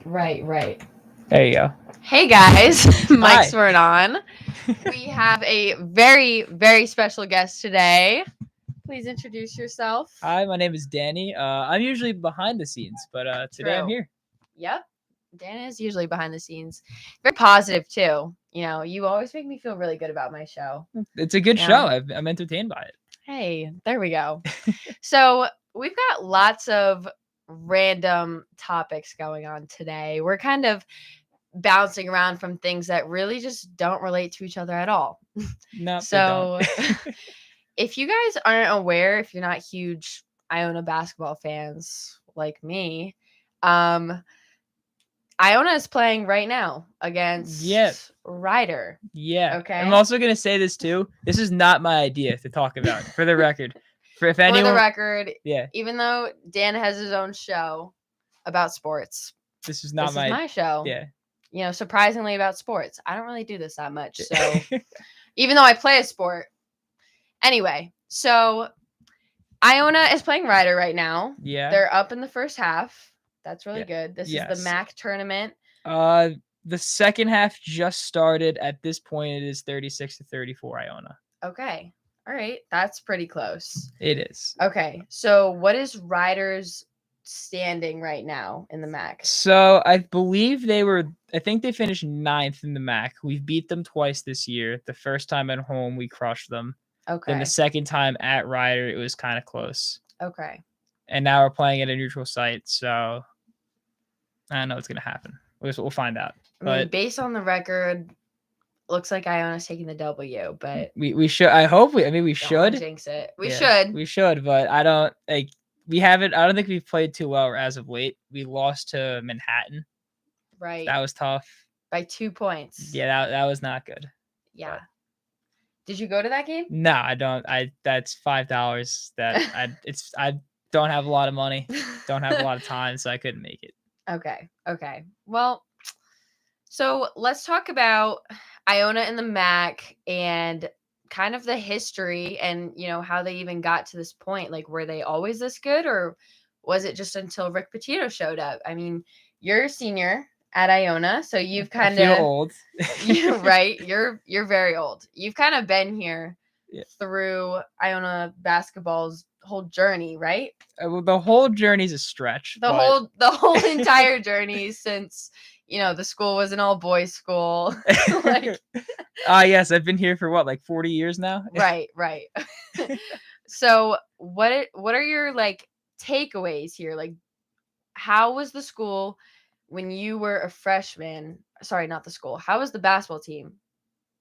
Right. There you go. Hey guys, Hi. Mike's weren't on. We have a very, very special guest today. Please introduce yourself. Hi, my name is Danny. I'm usually behind the scenes, but today I'm True. here. Yep. Dan is usually behind the scenes. Very positive too. You always make me feel really good about my show. It's a good Yeah. show. I'm entertained by it. Hey, there we go. So we've got lots of random topics going on today. We're kind of bouncing around from things that really just don't relate to each other at all. No, So they don't. if you guys aren't aware, if you're not huge Iona basketball fans like me, Iona is playing right now against Ryder. Yeah. Okay. I'm also gonna say this too. This is not my idea to talk about. For the record, For the record, yeah, even though Dan has his own show about sports, this is not this is my show. Yeah. Surprisingly about sports. I don't really do this that much. So even though I play a sport. Anyway, so Iona is playing Ryder right now. Yeah. They're up in the first half. That's really good. This is Yes. the MAC tournament. The second half just started. At this point, it is 36-34 Iona. Okay. All right. That's pretty close. It is. Okay. So what is Ryder's standing right now in the MAC? So I believe I think they finished 9th in the MAC. We've beat them twice this year. The first time at home, we crushed them. Okay. Then the second time at Ryder, it was kind of close. Okay. And now we're playing at a neutral site, so I don't know what's going to happen. We'll find out. I mean, based on the record, looks like Iona's taking the W, but we should. I hope we should jinx it. We should, but I don't like. We haven't. I don't think we've played too well as of late. We lost to Manhattan. Right. That was tough. By 2 points. Yeah, that was not good. Yeah. But. Did you go to that game? No, I don't. That's $5 that I don't have a lot of money. Don't have a lot of time, so I couldn't make it. Okay. Well, so let's talk about Iona and the MAC and kind of the history and, how they even got to this point. Like, were they always this good, or was it just until Rick Pitino showed up? I mean, you're a senior at Iona, so you've kind of old. Right. You're very old. You've kind of been here through Iona basketball's whole journey, right? Well, the whole journey's a stretch. The whole entire journey since the school was an all boys school. Yes, I've been here for what, like 40 years now. Right. So what are your takeaways here? Like, how was the school when you were a freshman? Sorry, not the school. How was the basketball team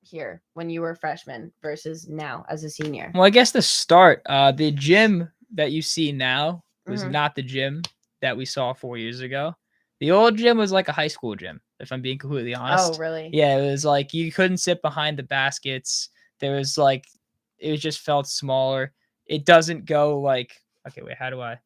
here when you were a freshman versus now as a senior? Well, I guess the start, the gym that you see now was not the gym that we saw 4 years ago. The old gym was like a high school gym, if I'm being completely honest. Oh, really? Yeah, it was like you couldn't sit behind the baskets. There was it just felt smaller. It doesn't go okay, wait, how do I?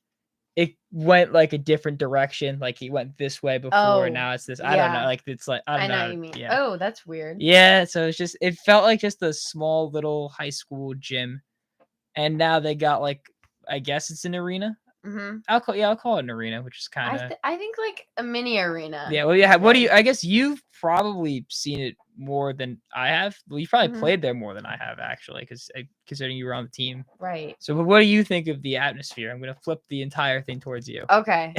It went like a different direction. Like it went this way before. Now it's this. I don't know. Like it's like I don't know. Know what you mean. Yeah. Oh, that's weird. Yeah. So it felt like just a small little high school gym, and now they got I guess it's an arena. Mm-hmm. I'll call it an arena, which is kind of. I think like a mini arena. Yeah. Well, yeah. What do you? I guess you've probably seen it more than I have. Well, you probably played there more than I have actually, because considering you were on the team. Right. So, what do you think of the atmosphere? I'm gonna flip the entire thing towards you. Okay.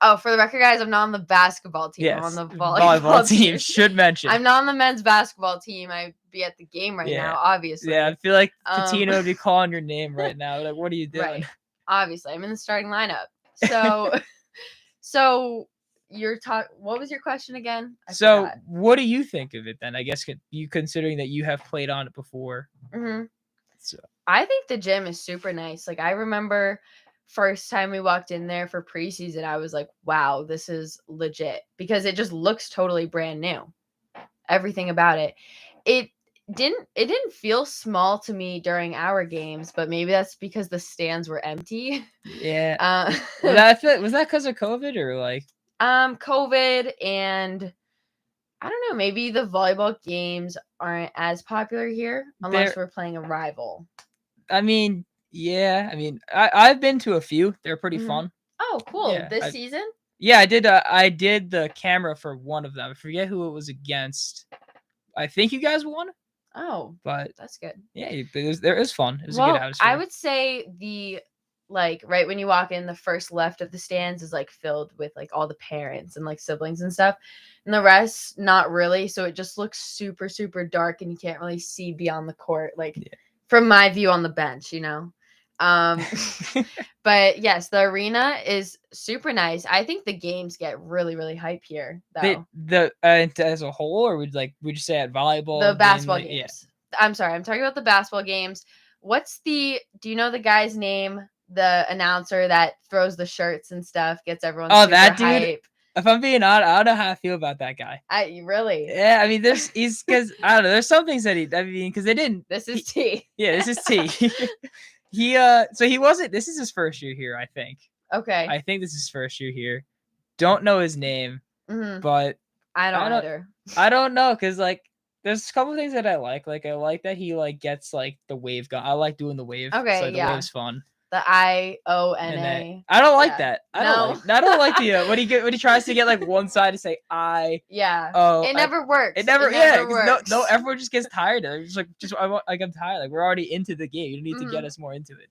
Oh, for the record, guys, I'm not on the basketball team. Yes, I'm on the volleyball team. Should mention. I'm not on the men's basketball team. I'd be at the game right now, obviously. Yeah, I feel like Pitino would be calling your name right now. Like, what are you doing? Right. Obviously, I'm in the starting lineup. So what was your question again? I forgot. What do you think of it then? I guess you considering that you have played on it before. Mm-hmm. So. I think the gym is super nice. Like, I remember first time we walked in there for preseason, I was like, wow, this is legit, because it just looks totally brand new. Everything about it. It didn't feel small to me during our games, but maybe that's because the stands were empty. Yeah. Was that because of COVID or COVID, and I don't know, maybe the volleyball games aren't as popular here unless we're playing a rival. I mean, yeah. I mean, I've been to a few. They're pretty fun. Oh, cool. This season? Yeah, I did the camera for one of them. I forget who it was against. I think you guys won, Oh, but that's good. yeah, it was fun. It was a good Well, I atmosphere. would say like right when you walk in, the first left of the stands is like filled with like all the parents and like siblings and stuff. And the rest not really. So it just looks super, super dark and you can't really see beyond the court, like Yeah. from my view on the bench, you know. But yes, the arena is super nice. I think the games get really, really hype here, though. The as a whole, or would you say at volleyball The basketball mainly? Yeah. games. I'm sorry, I'm talking about the basketball games. Do you know the guy's name? The announcer that throws the shirts and stuff, gets everyone Oh, super that dude. hype. If I'm being honest, I don't know how I feel about that guy. I really. Yeah, I mean, he's because I don't know. There's some things that I mean, because they didn't. This is T. Yeah, this is T. So he wasn't. This is his first year here, I think. Okay. I think this is his first year here. Don't know his name, but I don't either. I don't know because like there's a couple things that I like. Like I like that he like gets like the wave gun. I like doing the wave. Okay, so, like, the yeah. wave's fun. The IONA. I don't like Yeah. that. I No. don't like the when he tries to get like one side to say I. Yeah. Oh, It never works. It never works. No, everyone just gets tired of it. It's just I'm tired. Like we're already into the game. You don't need to get us more into it.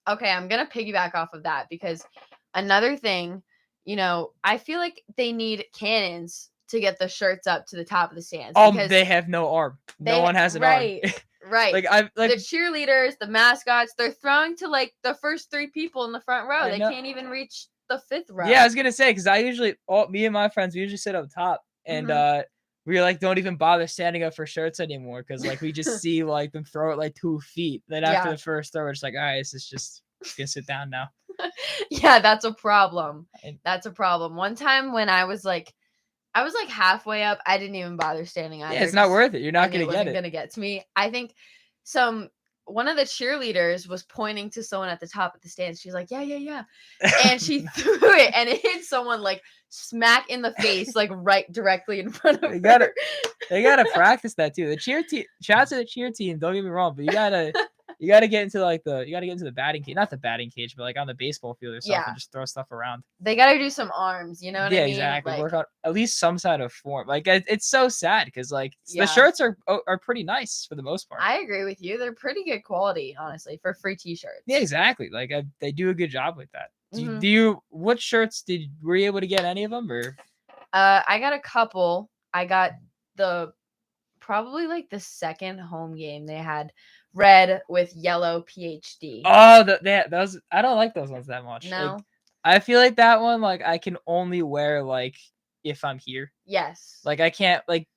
Okay, I'm gonna piggyback off of that because another thing, you know, I feel like they need cannons to get the shirts up to the top of the stands. Oh, they have no arm. No one has an arm. Right. Like the cheerleaders, the mascots, they're throwing to like the first 3 people in the front row. They can't even reach the 5th row. Yeah, I was gonna say because I usually me and my friends we usually sit up top and we like don't even bother standing up for shirts anymore because like we just see like them throw it like 2 feet. Then after the first throw, it's like all right, this is just gonna sit down now. Yeah, that's a problem. That's a problem. One time when I was like halfway up, I didn't even bother standing either. Yeah, it's not worth it. You're not gonna get it. It wasn't gonna get to me. I think one of the cheerleaders was pointing to someone at the top of the stands. She's like, yeah. And she threw it and it hit someone like smack in the face, like right directly in front of her. They gotta practice that too. The cheer team, shout out to the cheer team, don't get me wrong, but you gotta get into the batting cage. Not the batting cage, but like on the baseball field or something, and just throw stuff around. They gotta do some arms, you know what I mean? Yeah, exactly. Like, work on at least some side of form. Like it's so sad because like the shirts are pretty nice for the most part. I agree with you. They're pretty good quality, honestly, for free t-shirts. Yeah, exactly. Like they do a good job with that. What shirts were you able to get any of them or? I got a couple. I got probably like the second home game they had red with yellow PhD. Oh, those I don't like those ones that much. No. Like, I feel like that one like I can only wear like if I'm here. Yes. Like I can't like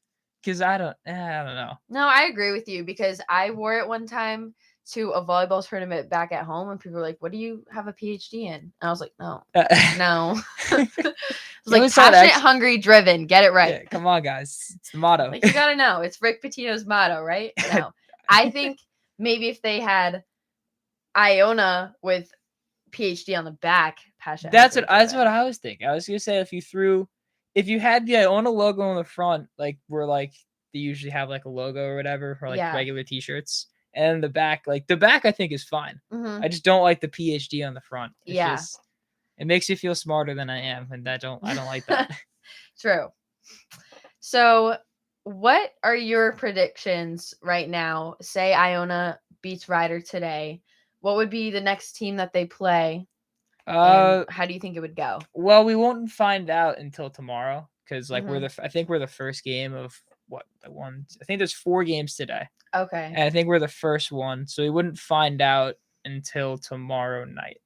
because I don't know. No, I agree with you because I wore it one time to a volleyball tournament back at home and people were like, what do you have a PhD in? And I was like, no. No. It was like passionate, hungry, driven. Get it right. Yeah, come on, guys. It's the motto. Like you gotta know. It's Rick Pitino's motto, right? No. I think maybe if they had Iona with PhD on the back, passionate. That's what I was thinking. I was gonna say if you had the Iona logo on the front, like where like they usually have like a logo or whatever, or like regular t-shirts. And the back I think is fine. I just don't like the PhD on the front. It makes you feel smarter than I am, and I don't like that. True. So, what are your predictions right now? Say Iona beats Ryder today. What would be the next team that they play? How do you think it would go? Well, we won't find out until tomorrow because like I think we're the first game of I think there's 4 games today. Okay. And I think we're the first one, so we wouldn't find out until tomorrow night.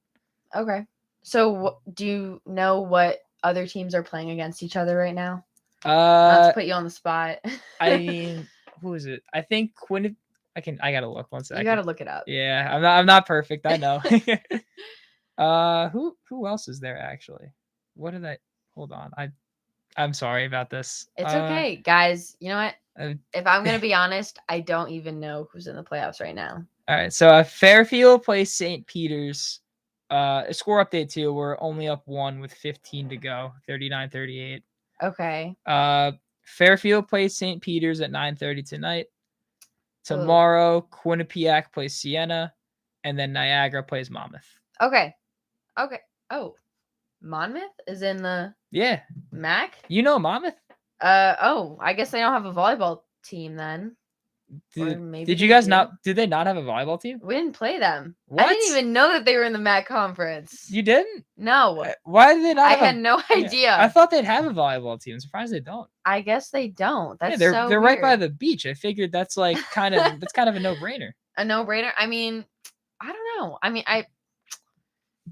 Okay. So do you know what other teams are playing against each other right now? Not to put you on the spot. I mean, who is it? I think I gotta look one second. You gotta look it up. Yeah, I'm not perfect. I know. Who else is there actually? What did I? Hold on. I'm sorry about this. It's okay, guys. You know what? If I'm gonna be honest, I don't even know who's in the playoffs right now. All right, so Fairfield plays St. Peter's. A score update too. We're only up 1 with 15 to go. 39-38. Okay. Fairfield plays St. Peter's at 9:30 tonight. Tomorrow, Quinnipiac plays Siena, and then Niagara plays Monmouth. Okay. Oh. Monmouth is in the Yeah. MAC. You know Monmouth? Oh, I guess they don't have a volleyball team then. Or maybe Did you they guys do. not? Did they not have a volleyball team? We didn't play them. I What? didn't even know that they were in the MAC conference. You didn't? No, Why did they not I have had a? no Yeah, idea. I thought they'd have a volleyball team. I'm surprised they don't. I guess they don't. That's Yeah, so they're right by weird. the beach. I figured that's like kind of a no-brainer. A no-brainer. I mean, I don't know. I mean,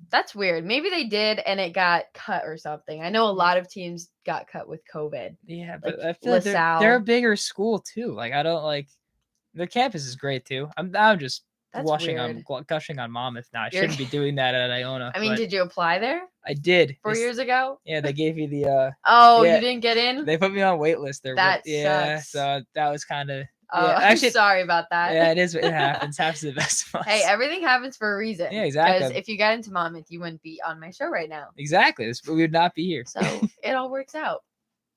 that's weird. Maybe they did and it got cut or something. I know a lot of teams got cut with COVID. Yeah, Like but I feel like they're a LaSalle. bigger school too. Like I don't like their campus is great too. I'm just That's gushing weird. on Monmouth now. I You're- shouldn't be doing that at Iona. I mean, but did you apply there I did 4 years ago? Yeah, they gave me the Oh, yeah, you didn't get in? they put me on wait list there. That yeah, sucks. so that was kind of Oh, yeah. Actually, I'm sorry about that. yeah, it is. It happens. Happens to the best of us. Hey, everything happens for a reason. Yeah, exactly. Because if you got into Monmouth, you wouldn't be on my show right now. Exactly. We would not be here. So it all works out.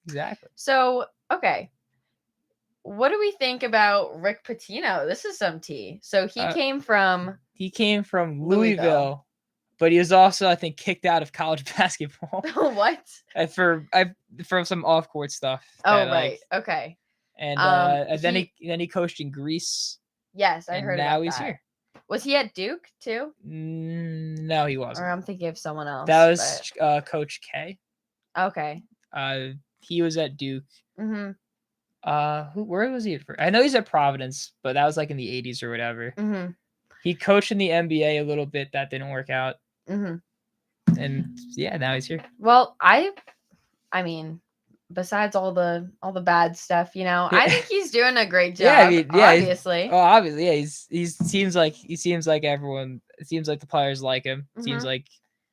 Exactly. So, okay. What do we think about Rick Pitino? This is some tea. So he came from Louisville, but he was also, I think, kicked out of college basketball. What? For some off court stuff. Oh, right. Okay. And then he coached in Greece. Yes, I heard about that. Now he's here. Was he at Duke too? No, he wasn't. Or I'm thinking of someone else. That was Coach K. Okay. He was at Duke. Mm-hmm. Where was he? I know he's at Providence, but that was like in the 80s or whatever. Mm-hmm. He coached in the NBA a little bit. That didn't work out. Mm-hmm. And yeah, now he's here. Well, I mean, besides all the bad stuff, I think he's doing a great job. Yeah, I mean, yeah, obviously. Obviously, yeah. He seems like everyone. It seems like the players like him. It seems like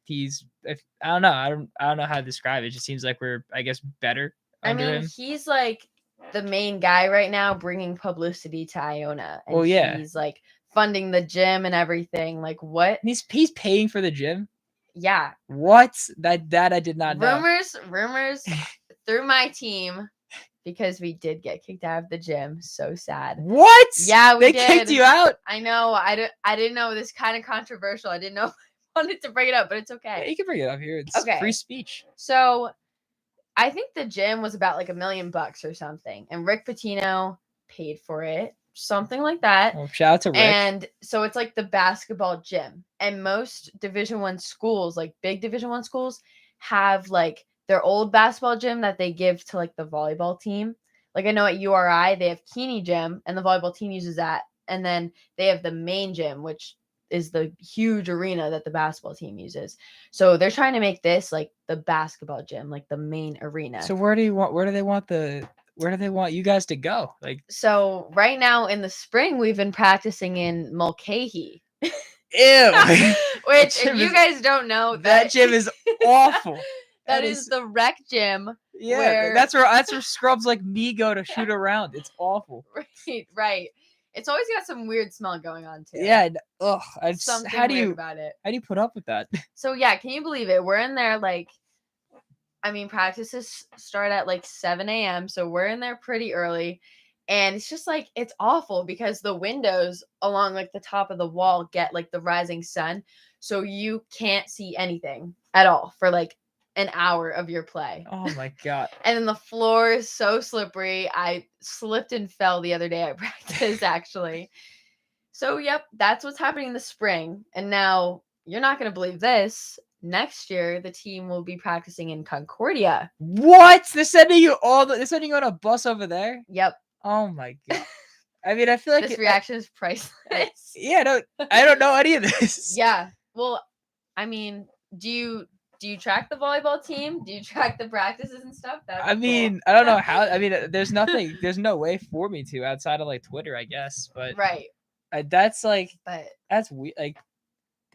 I don't know. I don't know how to describe it. It just seems like we're, I guess, better under him. He's like the main guy right now, bringing publicity to Iona. And well, yeah, he's like funding the gym and everything. Like what? He's paying for the gym. Yeah. What? That I did not know. Rumors through my team, because we did get kicked out of the gym. So sad. What? Yeah, they kicked you out. I know. I didn't know. This kind of controversial. I didn't know if I wanted to bring it up, but it's okay. Yeah, you can bring it up here. It's free speech. So I think the gym was about like $1 million or something, and Rick Pitino paid for it. Something like that. Well, shout out to Rick. And so it's like the basketball gym. And most Division I schools, like big Division I schools, have like their old basketball gym that they give to like the volleyball team. Like I know at URI, they have Keeney Gym and the volleyball team uses that. And then they have the main gym, which is the huge arena that the basketball team uses. So they're trying to make this like the basketball gym, like the main arena. So where do they want you guys to go? Like, so right now in the spring, we've been practicing in Mulcahy. Ew. Which, if you guys don't know, that gym is awful. that is the rec gym. Yeah, that's where scrubs like me go to shoot around. It's awful. Right. It's always got some weird smell going on too. Yeah. Something how do weird you about it? How do you put up with that? So yeah, can you believe it? We're in there like, I mean, practices start at like 7 a.m. So we're in there pretty early. And it's just like, it's awful because the windows along like the top of the wall get like the rising sun. So you can't see anything at all for like an hour of your play. Oh my God. And then the floor is so slippery. I slipped and fell the other day at practice, actually. So, yep, that's what's happening in the spring. And now you're not going to believe this. Next year, the team will be practicing in Concordia. What? They're sending you on a bus over there? Yep. Oh my God. I mean, I feel like this reaction is priceless. Yeah, I don't know any of this. Yeah. Well, I mean, do you track the volleyball team? Do you track the practices and stuff? I mean, I don't know how. I mean, there's no way for me to outside of like Twitter, I guess. But right. That's weird. Like,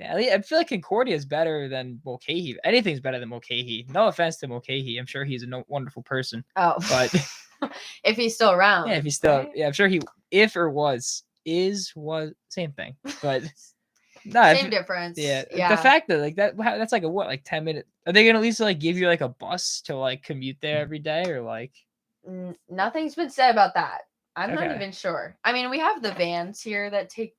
I feel like Concordia is better than Mulcahy. Anything's better than Mulcahy. No offense to Mulcahy. I'm sure he's a wonderful person. Oh, but if he's still around. Yeah, if he's still. Right? Yeah, I'm sure was same thing. But no, same difference. Yeah. The fact that like that's like a 10 minute. Are they gonna at least like give you like a bus to like commute there every day or like? Nothing's been said about that. I'm not even sure. I mean, we have the vans here that take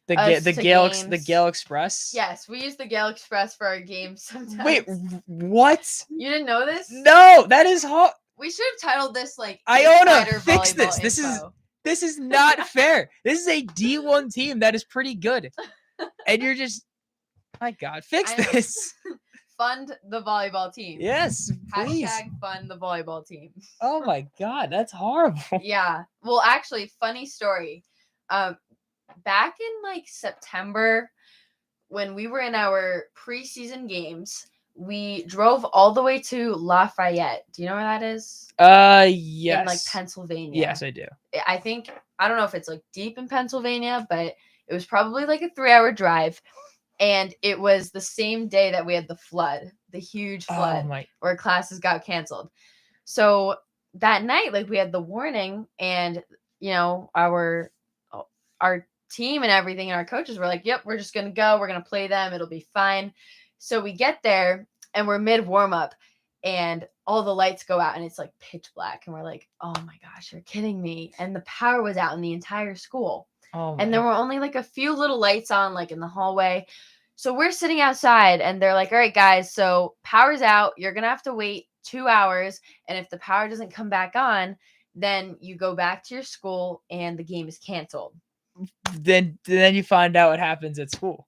The us the to the games. Gale Express. Yes, we use the Gale Express for our games sometimes. Wait, what? You didn't know this? No, that is hot. We should have titled this like Iona, Insider fix Volleyball this. Info. This is not fair. This is a D1 team that is pretty good, and you're just, my God, fix I know. this. Fund the volleyball team. Yes, please. Hashtag fund the volleyball team. Oh my God, that's horrible. Yeah. Well, actually, funny story. Back in like September, when we were in our preseason games, we drove all the way to Lafayette. Do you know where that is? Yes. In like Pennsylvania. Yes, I do. I think, I don't know if it's like deep in Pennsylvania, but it was probably like a 3-hour drive. And it was the same day that we had the flood, the huge flood, where classes got canceled. So that night, like we had the warning, and you know, our team and everything and our coaches were like, yep, we're just gonna go, we're gonna play them, it'll be fine. So we get there and we're mid warm-up and all the lights go out and it's like pitch black, and we're like, oh my gosh, you're kidding me. And the power was out in the entire school. And there were only like a few little lights on like in the hallway. So we're sitting outside and they're like, all right, guys, so power's out. You're going to have to wait 2 hours. And if the power doesn't come back on, then you go back to your school and the game is canceled. Then you find out what happens at school.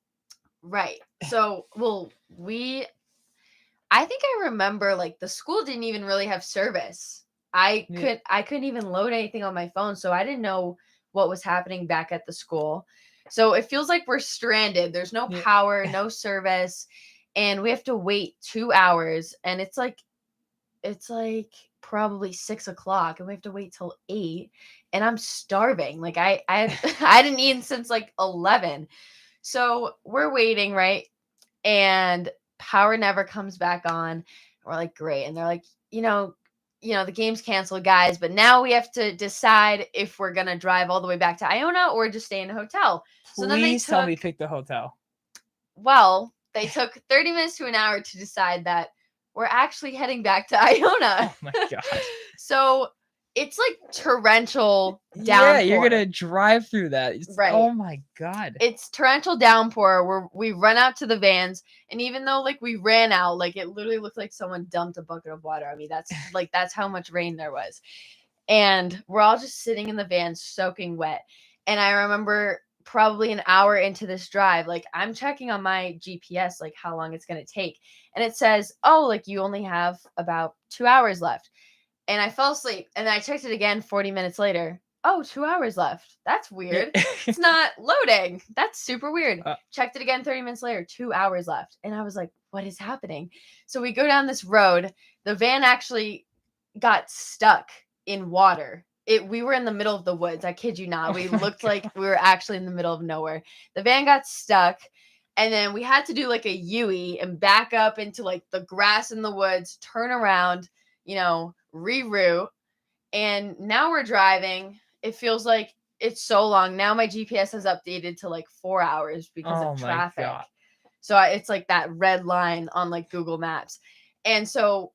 Right. So, well, I think I remember like the school didn't even really have service. I couldn't even load anything on my phone. So I didn't know what was happening back at the school. So it feels like we're stranded. There's no power, no service, and we have to wait 2 hours. And it's like probably 6 o'clock, and we have to wait till 8. And I'm starving. Like I didn't eat since like 11. So we're waiting, right? And power never comes back on. We're like, great. And they're like, you know, the game's canceled, guys, but now we have to decide if we're going to drive all the way back to Iona or just stay in a hotel. So then they tell me pick the hotel. Well, they took 30 minutes to an hour to decide that we're actually heading back to Iona. Oh my God. So it's like torrential downpour. Yeah, you're going to drive through that. Right. Oh my God. It's torrential downpour where we run out to the vans. And even though like we ran out, like it literally looked like someone dumped a bucket of water. I mean, that's how much rain there was. And we're all just sitting in the van soaking wet. And I remember probably an hour into this drive, like I'm checking on my GPS, like how long it's going to take. And it says, oh, like you only have about 2 hours left. And I fell asleep. And then I checked it again 40 minutes later. Oh, 2 hours left. That's weird. It's not loading. That's super weird. Checked it again 30 minutes later. 2 hours left. And I was like, what is happening? So we go down this road. The van actually got stuck in water. We were in the middle of the woods. I kid you not. We looked like we were actually in the middle of nowhere. The van got stuck. And then we had to do like a U-E and back up into like the grass in the woods, turn around, reroute. And now we're driving. It feels like it's so long. Now my GPS has updated to like 4 hours because of traffic. So it's like that red line on like Google Maps. And so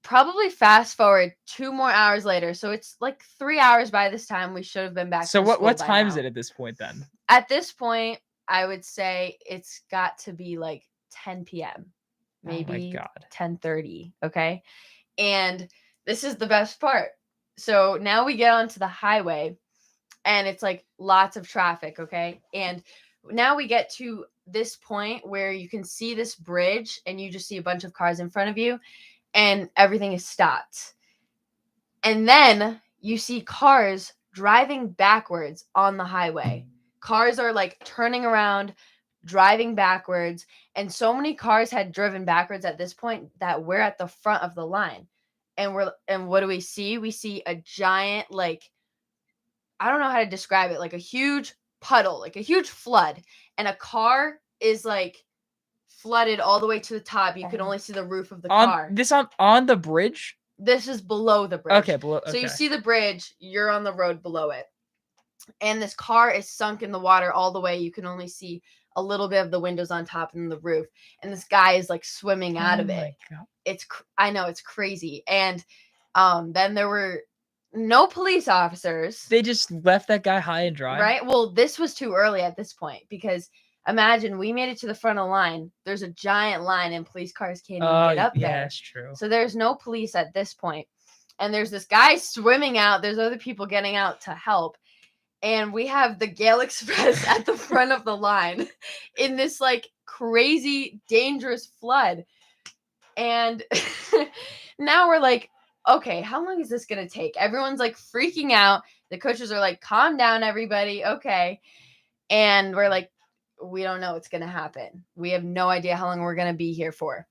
probably fast forward 2 more hours later. So it's like 3 hours by this time. We should have been back. So what time is it at this point then? At this point, I would say it's got to be like 10 p.m. Maybe 10:30. Okay. And this is the best part. So now we get onto the highway and it's like lots of traffic. Okay. And now we get to this point where you can see this bridge and you just see a bunch of cars in front of you and everything is stopped. And then you see cars driving backwards on the highway. Cars are like turning around, driving backwards. And so many cars had driven backwards at this point that we're at the front of the line. And what do we see? We see a giant, like, I don't know how to describe it, like a huge puddle, like a huge flood. And a car is like flooded all the way to the top. You can only see the roof of the car. This on the bridge? This is below the bridge. Okay, below. Okay. So you see the bridge, you're on the road below it. And this car is sunk in the water all the way. You can only see a little bit of the windows on top and the roof. And this guy is like swimming out of it. God. I know, it's crazy. And then there were no police officers. They just left that guy high and dry. Right? Well, this was too early at this point because imagine we made it to the front of the line. There's a giant line and police cars can't even get up there. That's true. So there's no police at this point. And there's this guy swimming out. There's other people getting out to help. And we have the Gale Express at the front of the line in this like crazy, dangerous flood. And now we're like, okay, how long is this going to take? Everyone's like freaking out. The coaches are like, calm down, everybody. Okay. And we're like, we don't know what's going to happen. We have no idea how long we're going to be here for.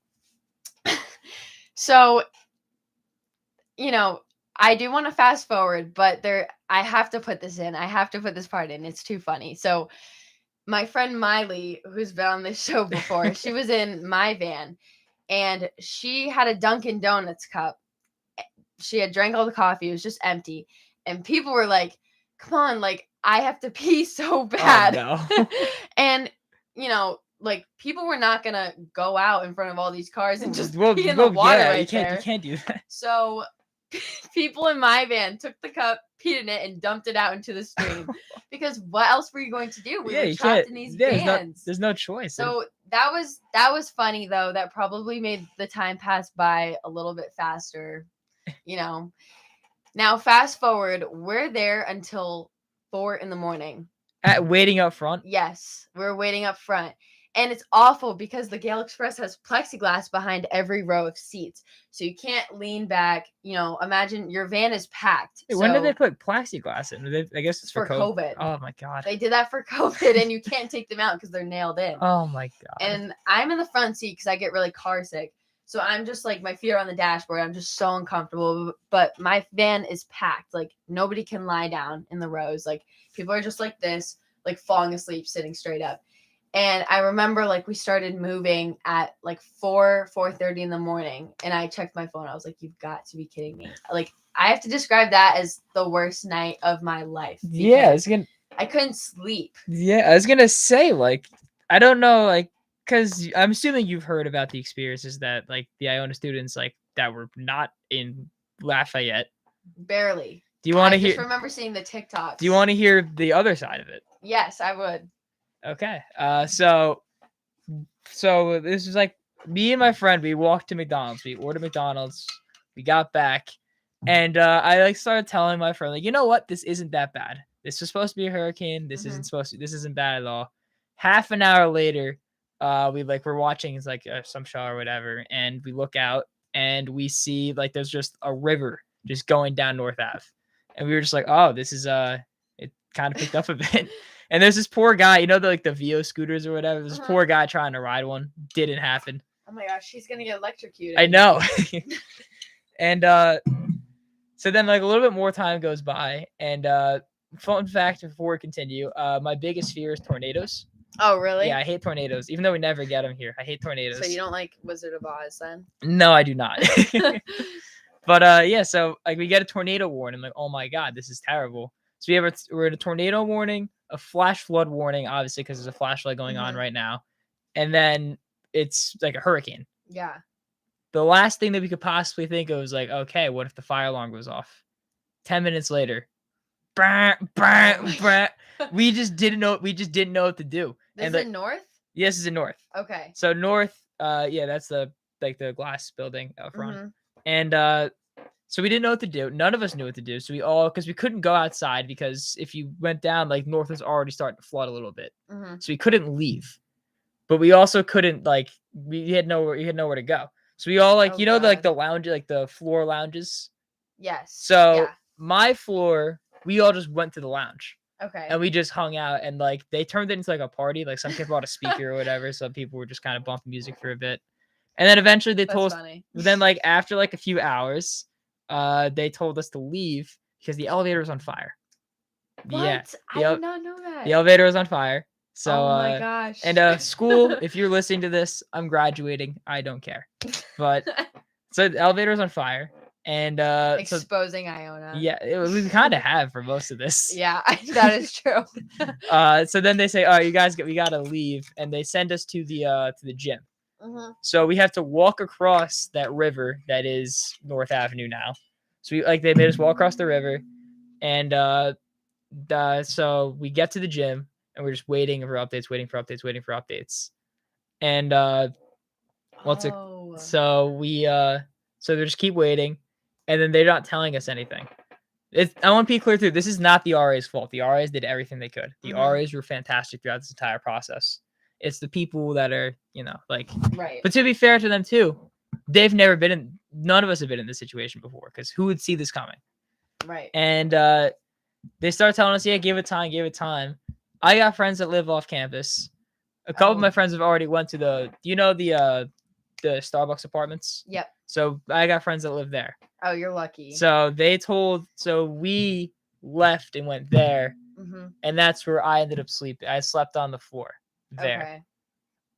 So, you know, I do want to fast forward, but I have to put this in. I have to put this part in. It's too funny. So my friend Miley, who's been on this show before, she was in my van and she had a Dunkin' Donuts cup. She had drank all the coffee. It was just empty. And people were like, come on, like, I have to pee so bad. Oh, no. And, you know, like, people were not going to go out in front of all these cars and just pee in the water right there. You can't do that. So people in my van took the cup, peed in it, and dumped it out into the stream. Because what else were you going to do? We were trapped in these vans. There's no choice. So that was funny, though. That probably made the time pass by a little bit faster, you know. Now, fast forward, we're there until 4 a.m. Waiting up front? Yes, we're waiting up front. And it's awful because the Gale Express has plexiglass behind every row of seats. So you can't lean back. You know, imagine your van is packed. Hey, when did they put plexiglass in? I guess it's for COVID. Oh, my God. They did that for COVID, and you can't take them out because they're nailed in. Oh, my God. And I'm in the front seat because I get really car sick. So I'm just like, my feet are on the dashboard. I'm just so uncomfortable. But my van is packed. Like, nobody can lie down in the rows. Like, people are just like this, like falling asleep, sitting straight up. And I remember, like, we started moving at, like, 4:30 in the morning. And I checked my phone. I was like, you've got to be kidding me. Like, I have to describe that as the worst night of my life. Yeah. I couldn't sleep. Yeah, I was going to say, like, I don't know, like, because I'm assuming you've heard about the experiences that, like, the Iona students, like, that were not in Lafayette. Barely. Do you want to I hear? just remember seeing the TikToks. Do you want to hear the other side of it? Yes, I would. Okay. So this is like me and my friend. We walked to McDonald's. We ordered McDonald's. We got back, and I like started telling my friend, like, you know what? This isn't that bad. This was supposed to be a hurricane. This isn't bad at all. Half an hour later, we're watching like some show or whatever, and we look out and we see like there's just a river just going down North Ave, and we were just like, oh, this is it kind of picked up a bit. And there's this poor guy, you know, the VO scooters or whatever. There's this poor guy trying to ride one. Didn't happen. Oh my gosh, he's gonna get electrocuted. I know. And so then like a little bit more time goes by, and fun fact before we continue, my biggest fear is tornadoes. Oh really? Yeah, I hate tornadoes, even though we never get them here. I hate tornadoes. So you don't like Wizard of Oz then? No, I do not. But yeah, so like we get a tornado warning. I'm like, oh my God, this is terrible. So we're in a tornado warning, a flash flood warning, obviously because there's a flash flood going on right now, and then it's like a hurricane. Yeah. The last thing that we could possibly think of was like, okay, what if the fire alarm goes off? 10 minutes later, we just didn't know. We just didn't know what to do. This is in North? Yes, it's in North. Okay. So North, yeah, that's the glass building out front, and so we didn't know what to do. None of us knew what to do. So because we couldn't go outside because if you went down, like North was already starting to flood a little bit. So we couldn't leave, but we also couldn't we had nowhere to go. So we all like, like the lounge, like the floor lounges. Yes. So my floor, we all just went to the lounge. Okay. And we just hung out, and like they turned it into like a party. Like some people brought a speaker or whatever. So people were just kind of bumping music for a bit. And then eventually they told us, then like after like a few hours, they told us to leave because the elevator was on fire. What? Yeah. I did not know that. The elevator was on fire. So, oh my gosh. And school, if you're listening to this, I'm graduating. I don't care. But so the elevator was on fire, and exposing Iona. Yeah, we kind of have for most of this. Yeah, that is true. So then they say, "Oh, you guys, we gotta leave," and they send us to the gym. So we have to walk across that river that is North Avenue now. So they made us walk across the river, and so we get to the gym and we're just waiting for updates. And Oh. so they just keep waiting, and then they're not telling us anything. I want to be clear too. This is not the RA's fault. The RAs did everything they could. The RAs were fantastic throughout this entire process. It's the people that are, Right. But to be fair to them too, none of us have been in this situation before, because who would see this coming? Right. And they start telling us, yeah, give it time. I got friends that live off campus. A couple of my friends have already went to the Starbucks apartments. Yep. So I got friends that live there. Oh, you're lucky. So we left and went there, and that's where I ended up sleeping. I slept on the floor there.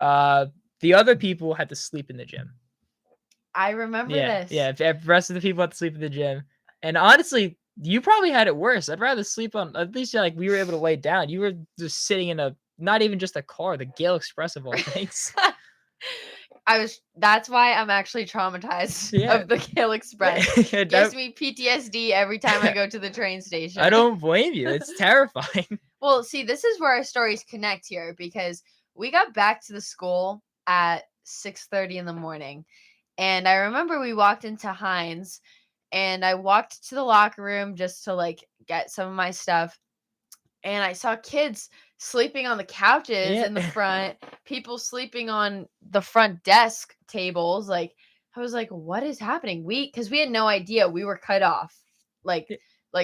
Okay. The other people had to sleep in the gym. I remember this. Yeah, the rest of the people had to sleep in the gym. And honestly, you probably had it worse. I'd rather sleep on, at least we were able to lay down. You were just sitting in not even just a car, the Gale Express of all things. That's why I'm actually traumatized of the Gale Express. It gives me PTSD every time I go to the train station. I don't blame you. It's terrifying. Well, see, this is where our stories connect here, because we got back to the school at 6:30 in the morning. And I remember we walked into Heinz, and I walked to the locker room just to get some of my stuff. And I saw kids sleeping on the couches in the front, people sleeping on the front desk tables. I was like, what is happening? Because we had no idea. We were cut off.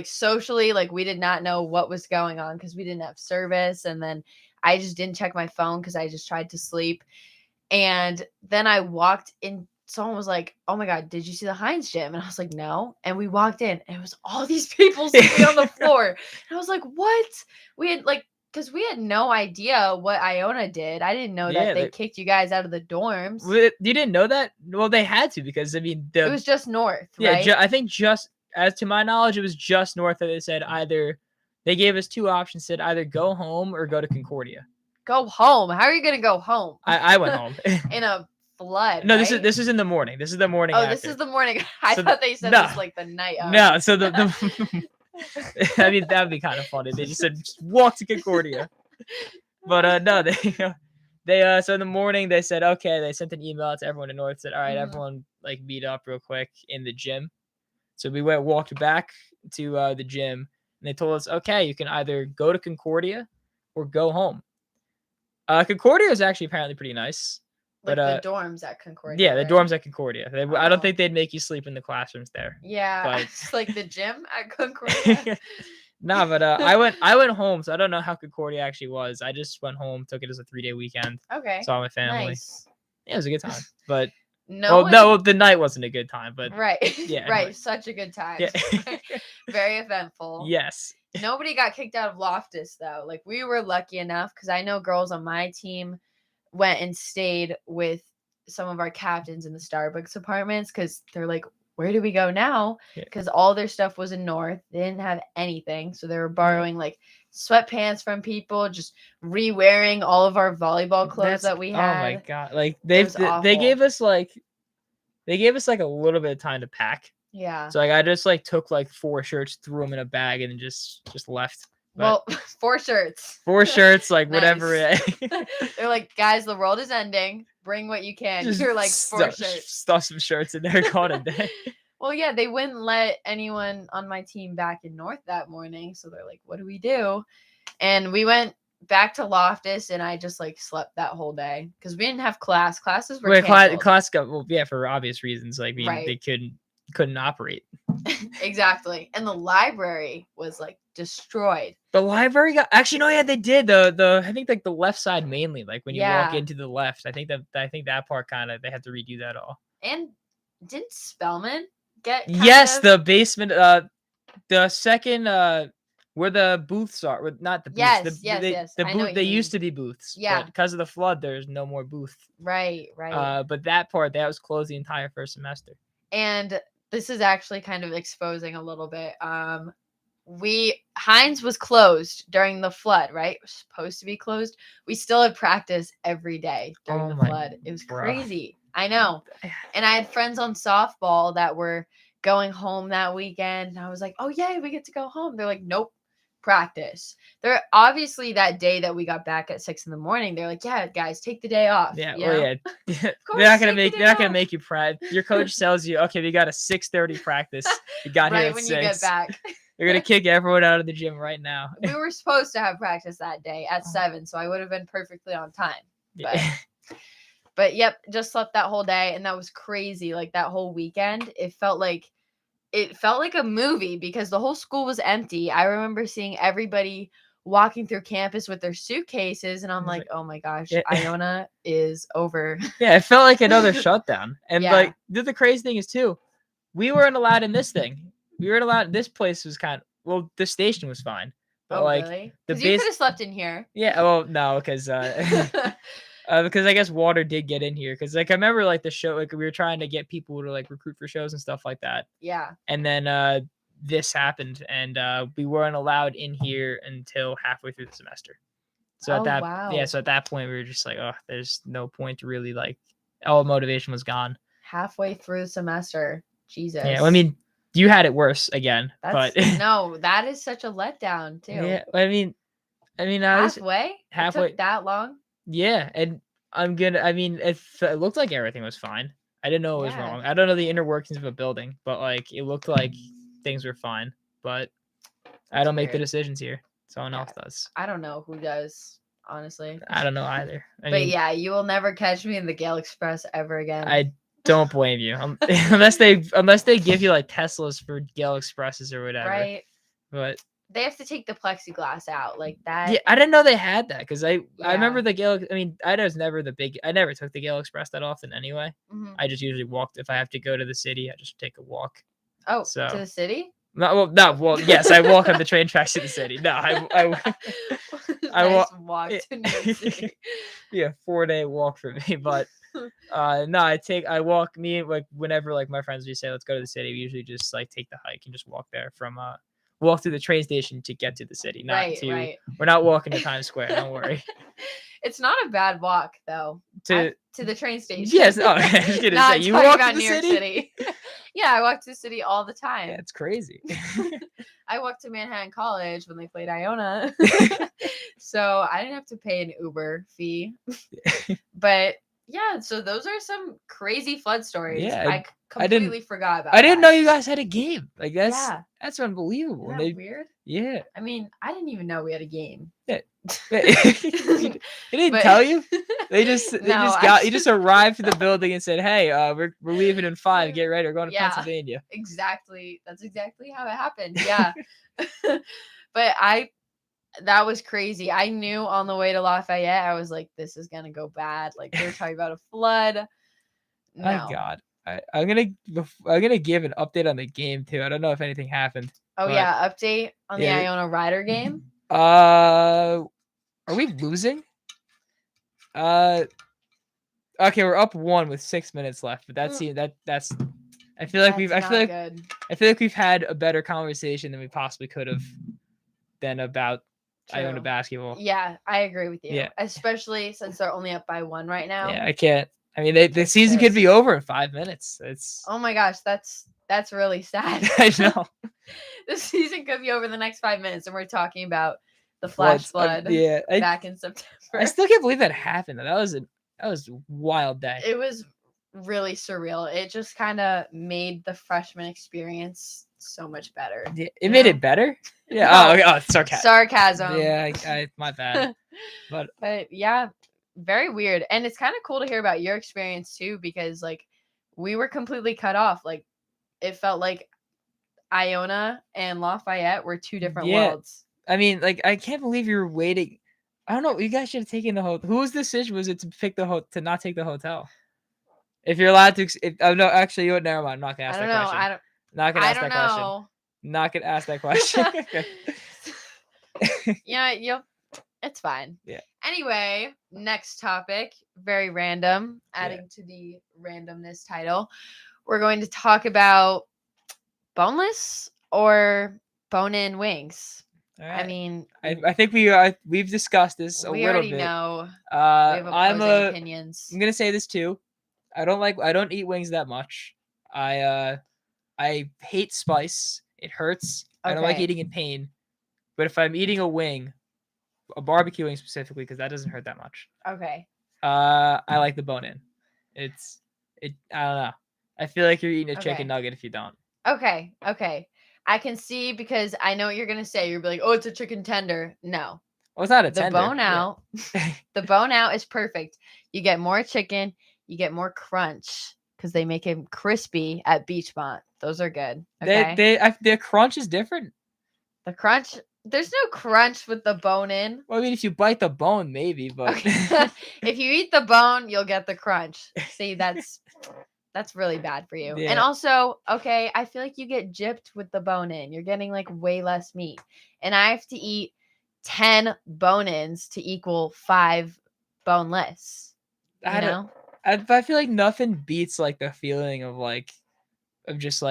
Socially, we did not know what was going on because we didn't have service. And then I just didn't check my phone because I just tried to sleep. And then I walked in. Someone was like, oh my God, did you see the Heinz gym? And I was like, no. And we walked in, and it was all these people sleeping on the floor. And I was like, what? We had because we had no idea what Iona did. I didn't know that they kicked you guys out of the dorms. You didn't know that? Well, they had to, because it was just north, right? I think as to my knowledge, it was just north that they said they gave us two options, said either go home or go to Concordia. Go home? How are you going to go home? I went home. In a flood. No, right? this is in the morning. This is the morning. Oh, this is the morning. I thought they said it was the night of. No, so I mean, that would be kind of funny. They just said just walk to Concordia. But no, they so in the morning they said, okay, they sent an email out to everyone in North, said, all right, everyone meet up real quick in the gym. So we walked back to the gym, and they told us, okay, you can either go to Concordia or go home. Concordia is actually apparently pretty nice. But the dorms at Concordia. Yeah, the dorms at Concordia. I don't think they'd make you sleep in the classrooms there. Yeah, but it's like the gym at Concordia. Nah, but I went home, so I don't know how Concordia actually was. I just went home, took it as a 3-day weekend. Okay. Saw my family. Nice. Yeah, it was a good time. But no, the night wasn't a good time. But right, yeah, right, anyway. Such a good time. Yeah. Very eventful. Yes. Nobody got kicked out of Loftus though. We were lucky enough, because I know girls on my team went and stayed with some of our captains in the Starbucks apartments, because they're like, where do we go now? Because all their stuff was in North. They didn't have anything, so they were borrowing sweatpants from people, just re-wearing all of our volleyball clothes that we had. Oh my God! They gave us a little bit of time to pack. Yeah. So I just took 4 shirts, threw them in a bag, and just left. But 4 shirts. 4 shirts, whatever. They're like, guys, the world is ending. Bring what you can. You're 4 shirts. Stuff some shirts in there, call it a day. Well, yeah, they wouldn't let anyone on my team back in North that morning. So they're like, what do we do? And we went back to Loftus, and I just slept that whole day because we didn't have class. Classes were canceled. Class got, for obvious reasons. Right. They couldn't operate. Exactly. And the library was destroyed. The library got they did. I think the left side mainly, when you walk into the left. I think that part they had to redo that all. And didn't Spellman get the basement, the second where the booths are, not the booths. Yes. The booth, they used to be booths. Yeah. But because of the flood, there's no more booth. Right. But that part, that was closed the entire first semester. And this is actually kind of exposing a little bit. Heinz was closed during the flood, right? It was supposed to be closed. We still had practice every day during the flood. It was crazy. I know. And I had friends on softball that were going home that weekend. And I was like, oh, yay, we get to go home. They're like, nope, practice. They're obviously that day that we got back at 6 a.m. They're like, yeah, guys, take the day off. Yeah, you well, know? yeah. Of course, They're not gonna take the make day they're not gonna off. make you proud. Your coach tells you, okay, we got a 6:30 practice. You got here right at when 6. you get back. You're gonna kick everyone out of the gym right now. We were supposed to have practice that day at 7, so I would have been perfectly on time. But yep, just slept that whole day, and that was crazy. Like that whole weekend, it felt like a movie because the whole school was empty. I remember seeing everybody walking through campus with their suitcases, and I'm like, oh my gosh, Iona is over. Yeah, it felt like another shutdown. And Yeah. like the crazy thing is too, we weren't allowed in this thing. We weren't allowed. This place was the station was fine. But Oh, like really? the Because you could have slept in here. Yeah, well, no, because because I guess water did get in here. Because like I remember like the show, like we were trying to get people to like recruit for shows and stuff like that. Yeah. And then this happened, and we weren't allowed in here until halfway through the semester. So at that point we were just like, oh, there's no point to really like. All motivation was gone. Halfway through the semester, Jesus. Yeah, well, I mean, you had it worse again, but no, that is such a letdown too. Yeah, I mean, halfway. It took that long. Yeah, and it looked like everything was fine. I didn't know it was wrong. I don't know the inner workings of a building, but like it looked like things were fine. But I don't make the decisions here. Someone else does. I don't know who does, honestly. I don't know either. But yeah, you will never catch me in the Gale Express ever again. I don't blame you, unless they give you like Teslas for Gale Expresses or whatever. Right. But they have to take the plexiglass out like that. Yeah, I didn't know they had that because I remember the Gale. I mean, I never took the Gale Express that often anyway. Mm-hmm. I just usually walked. If I have to go to the city, I just take a walk. Oh, so, to the city? No, yes, I walk on the train tracks to the city. No, I walk to New York City. Yeah, 4-day walk for me, but no, I walk. Me like whenever like my friends would say let's go to the city, we usually just like take the hike and just walk there from walk through the train station to get to the city. We're not walking to Times Square. Don't worry. It's not a bad walk though. To the train station. Yes. Oh, I was gonna say you walk to the New York City. Yeah, I walk to the city all the time. Yeah, it's crazy. I walked to Manhattan College when they played Iona. So I didn't have to pay an Uber fee. But yeah, so those are some crazy flood stories. Yeah, I completely forgot about I didn't know you guys had a game. Like that's unbelievable. Isn't that weird? Yeah. I mean, I didn't even know we had a game. Yeah. They didn't tell you? They just you just arrived to the building and said, "Hey, we're leaving in 5. Get ready. We're going to Pennsylvania." Exactly. That's exactly how it happened. Yeah. But that was crazy. I knew on the way to Lafayette, I was like, this is gonna go bad. Like they're talking about a flood. No. My God. I'm gonna give an update on the game too. I don't know if anything happened. Oh yeah, update on the Iona Rider game. Are we losing? Okay, we're up 1 with 6 minutes left, but that's I feel like we've had a better conversation than we possibly could have than about Iona basketball. Yeah, I agree with you. Yeah. Especially since they're only up by 1 right now. Yeah, I can't. I mean, the season could be over in 5 minutes. Oh my gosh, that's really sad. I know. The season could be over in the next 5 minutes, and we're talking about the flash flood. Back in September. I still can't believe that happened. That was a wild day. It was really surreal. It just kind of made the freshman experience so much better. Yeah, it made it better. Yeah. No. Sarcasm. Yeah, my bad. But yeah, very weird. And it's kind of cool to hear about your experience too, because like we were completely cut off. Like it felt like Iona and Lafayette were 2 different worlds. I mean, like I can't believe you were waiting. I don't know. You guys should have taken the hotel. Whose decision was it to pick to not take the hotel? If you're allowed to, no, actually, never mind. I'm not gonna ask that question. Not gonna ask that question. Not gonna ask that question. Yeah, it's fine. Yeah. Anyway, next topic, very random, adding to the randomness title. We're going to talk about boneless or bone-in wings. Right. I mean, I think we've discussed this a little bit. We already know. We have opinions. I'm gonna say this too. I don't eat wings that much. I I hate spice. It hurts. I don't like Okay. eating in pain. But if I'm eating a wing, a barbecue wing specifically, because that doesn't hurt that much, Okay. I like the bone in. I don't know. I feel like you're eating a chicken Okay. nugget if you don't. Okay. Okay. I can see because I know what you're gonna say. You'll be like, "Oh, it's a chicken tender." No, Well, it's not a the tender. bone Yeah. out. The bone out is perfect. You get more chicken. You get more crunch because they make it crispy at Beachmont. Those are good. Okay. The crunch is different. The crunch. There's no crunch with the bone in. Well, I mean, if you bite the bone, maybe, but Okay. If you eat the bone, you'll get the crunch. See, that's really bad for you. And yeah. also, okay, I feel like you get gypped with the bone in. You're getting like way less meat. And I have to eat 10 bone ins to equal 5 boneless. You I don't. know? I feel like nothing beats like the feeling of just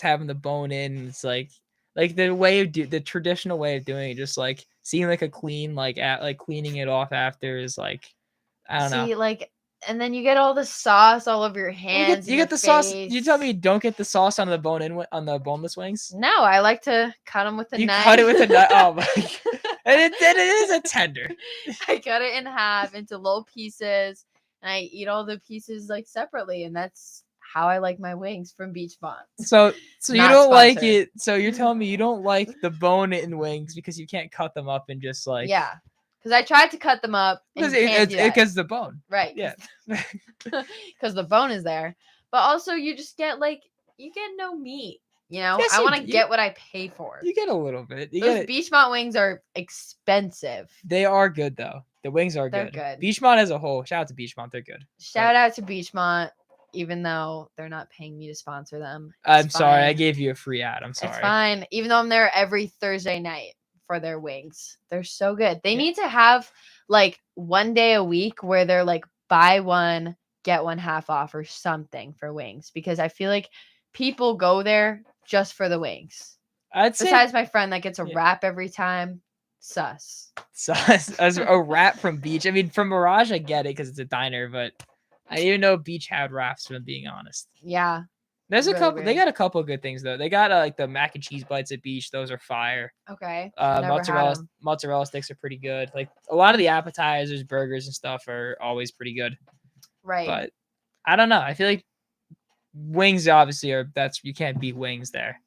having the bone in. It's like the traditional way of doing it, just like seeing like a clean like cleaning it off after is like I don't know. See, like, and then you get all the sauce all over your You hands and get your the sauce. You tell me face. you don't get the sauce on the on the boneless wings. No, I like to cut them with a You knife. cut it with a knife. Oh my! And it is a tender. I cut it in half into little pieces, and I eat all the pieces like separately, and that's how I like my wings from Beachmont. So you Not don't like sponsored. it. So you're telling me you don't like the bone in wings because you can't cut them up and just like Yeah, because I tried to cut them up, and you can't do that. because the bone. Right? Yeah. Because the bone is there, but also you just get you get no meat. You know, Yes, I you want to do. get what I pay for. You get a little bit. You Those get it. Beachmont wings are expensive. They are good though. The wings are They're good. good. Beachmont as a whole. Shout out to Beachmont. They're good. Shout out to Beachmont, even though they're not paying me to sponsor them. I'm sorry. I fine. gave you a free ad. I'm sorry. It's fine. Even though I'm there every Thursday night for their wings. They're so good. They Yeah. need to have like one day a week where they're like buy one, get one half off or something for wings because I feel like people go there just for the wings. I'd say Besides my friend that gets a Yeah. wrap every time. Sus. so, as a wrap from Beach. I mean, from Mirage, I get it because it's a diner, but I didn't even know Beach had wraps. If I'm being honest. Yeah. There's a Really couple. They weird. got a couple good things though. They got like the mac and cheese bites at Beach. Those are fire. Okay. Never had 'em. Mozzarella sticks are pretty good. Like a lot of the appetizers, burgers, and stuff are always pretty good. Right. But I don't know. I feel like wings obviously you can't beat wings there.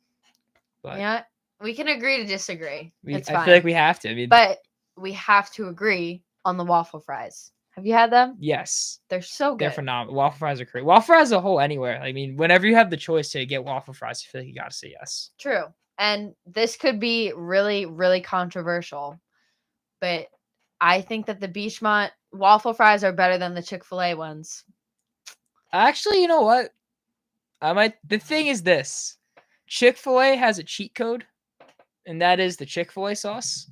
But yeah. We can agree to disagree. It's I fine. feel like we have to. I mean, But we have to agree on the waffle fries. Have you had them? yes, They're so good. they're phenomenal. Waffle fries are great. Waffle fries as a whole, anywhere. I mean, whenever you have the choice to get waffle fries, I feel like you gotta say yes. True. And this could be really, really controversial, but I think that the Beachmont waffle fries are better than the Chick-fil-A ones. Actually, you know what? The thing is this: Chick-fil-A has a cheat code, and that is the Chick-fil-A sauce.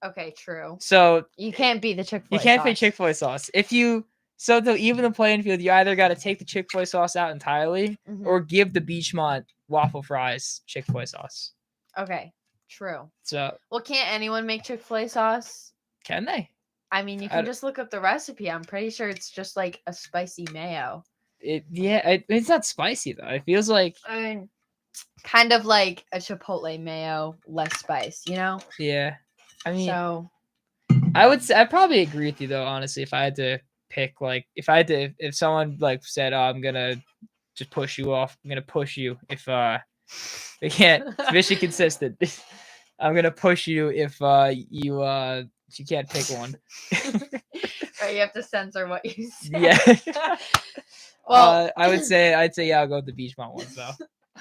Okay, true. So You can't beat the Chick-fil-A you can't sauce. pay Chick-fil-A sauce. Even the playing field, you either got to take the Chick-fil-A sauce out entirely Mhm. or give the Beachmont waffle fries Chick-fil-A sauce. Okay, true. So Well, can't anyone make Chick-fil-A sauce? can they? I mean, you can just look up the recipe. I'm pretty sure it's just like a spicy mayo. It's not spicy though. It feels like I mean, kind of like a Chipotle mayo, less spice, you know? yeah. I mean, So I'd probably agree with you though. Honestly, if I had to pick, if someone like said, "Oh, I'm gonna just push you off. I'm gonna push you if they can't mission consistent. I'm gonna push you if you can't pick one." Right, you have to censor what you say. Yeah. Well, I'd say yeah, I'll go with the Beachmont ones though.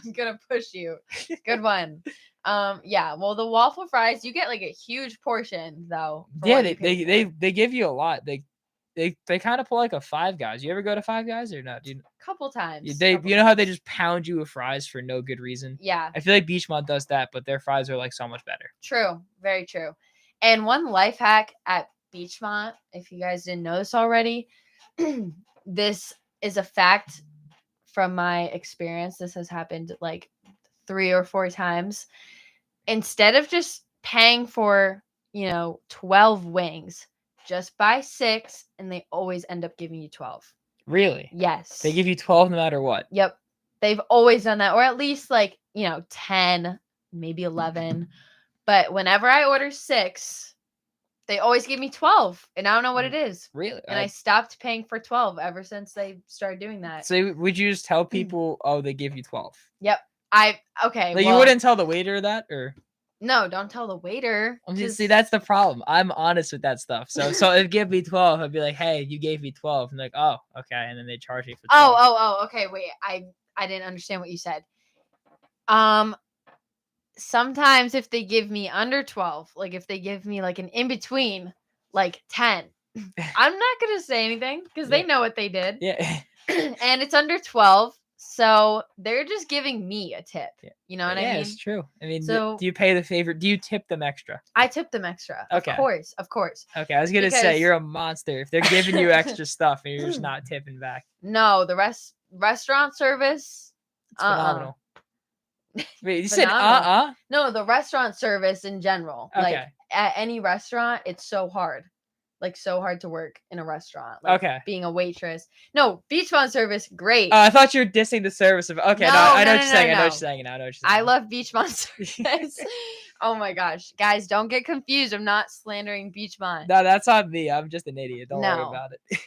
I'm gonna push you. Good one. Yeah. Well, the waffle fries, you get like a huge portion though. for Yeah, what you pay for. they give you a lot. They kind of pull like a Five Guys. You ever go to Five Guys or not? Couple times. You know how they just pound you with fries for no good reason? Yeah. I feel like Beachmont does that, but their fries are like so much better. True. Very true. And one life hack at Beachmont, if you guys didn't know this already, this is a fact from my experience. This has happened like 3 or 4 times. Instead of just paying for, 12 wings, just buy 6 and they always end up giving you 12. Really? Yes. They give you 12 no matter what. Yep. They've always done that, or at least like, 10, maybe 11. But whenever I order 6, they always give me 12, and I don't know what it is. Really? And I stopped paying for 12 ever since they started doing that. So would you just tell people, oh, they give you 12? Yep. Okay. Like, well, you wouldn't tell the waiter that, or? No, don't tell the waiter. See, that's the problem. I'm honest with that stuff. So if give me 12, I'd be like, hey, you gave me 12. And like, oh, okay. And then they charge me for 12. Okay. Wait, I didn't understand what you said. Sometimes if they give me under 12, like if they give me like an in between, like 10, I'm not gonna say anything because they know what they did. Yeah. And it's under 12, so they're just giving me a tip. You know what I mean? Yeah, it's true. I mean, So do you pay the favor? Do you tip them extra? I tip them extra. Okay. Of course. Okay, I was gonna say you're a monster if they're giving you extra stuff and you're just not tipping back. No, the restaurant service. It's phenomenal. Wait, you Phenomenal. said No, the restaurant service in general. Okay. Like at any restaurant, it's so hard. Like so hard to work in a restaurant. Like being a waitress. No, beach bum service, great. I thought you were dissing the service of. Okay, I know what you're saying. I know what you're saying. I love beach bum service. Oh my gosh, guys, don't get confused. I'm not slandering beach bum. No, that's on me. I'm just an idiot. Don't worry about it.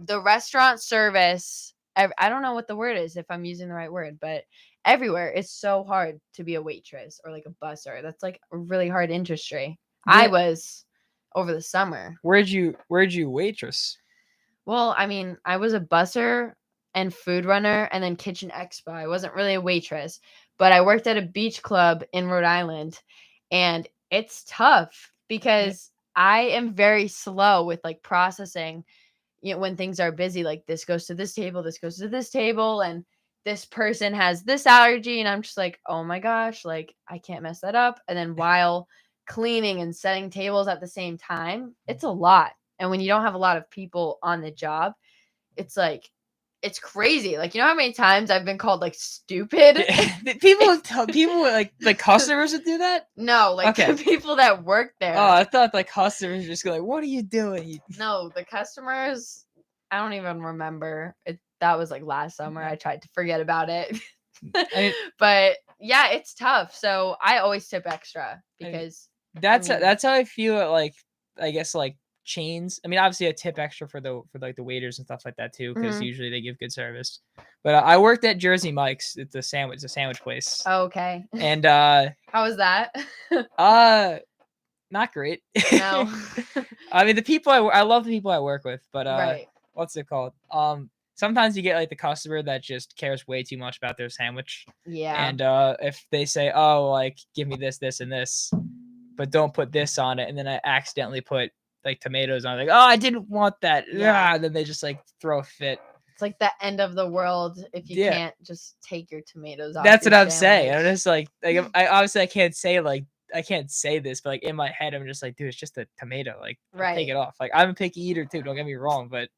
The restaurant service. I don't know what the word is if I'm using the right word, but everywhere it's so hard to be a waitress or like a busser. That's like a really hard industry. Yeah. I was over the summer. Where'd you waitress? Well, I mean, I was a busser and food runner and then kitchen expo. I wasn't really a waitress, but I worked at a beach club in Rhode Island, and it's tough because I am very slow with like processing. When things are busy, like this goes to this table, this goes to this table, and this person has this allergy, and I'm just like, oh my gosh, like I can't mess that up. And then while cleaning and setting tables at the same time, it's a lot. And when you don't have a lot of people on the job, it's like, it's crazy. Like, you know how many times I've been called like stupid? people like the customers would do that? No, like the people that work there. Oh, I thought like customers just go like, what are you doing? No, the customers, I don't even remember. That was like last summer. I tried to forget about it. But yeah, it's tough. So I always tip extra because that's how I feel at like, I guess like chains. I mean, obviously I tip extra for the waiters and stuff like that too, because usually they give good service. But I worked at Jersey Mike's. It's a sandwich place. Oh, okay. And how was that? Not great. No. I mean, I love the people I work with, but what's it called? Sometimes you get like the customer that just cares way too much about their sandwich. Yeah. And if they say, oh, like give me this, this, and this, but don't put this on it, and then I accidentally put like tomatoes on it, like, oh, I didn't want that. Yeah. Then they just like throw a fit. It's like the end of the world if you can't just take your tomatoes off. That's what I'm saying. I'm just like I obviously I can't say this, but like in my head, I'm just like, dude, it's just a tomato. Like, take it off. Like, I'm a picky eater too. Don't get me wrong, but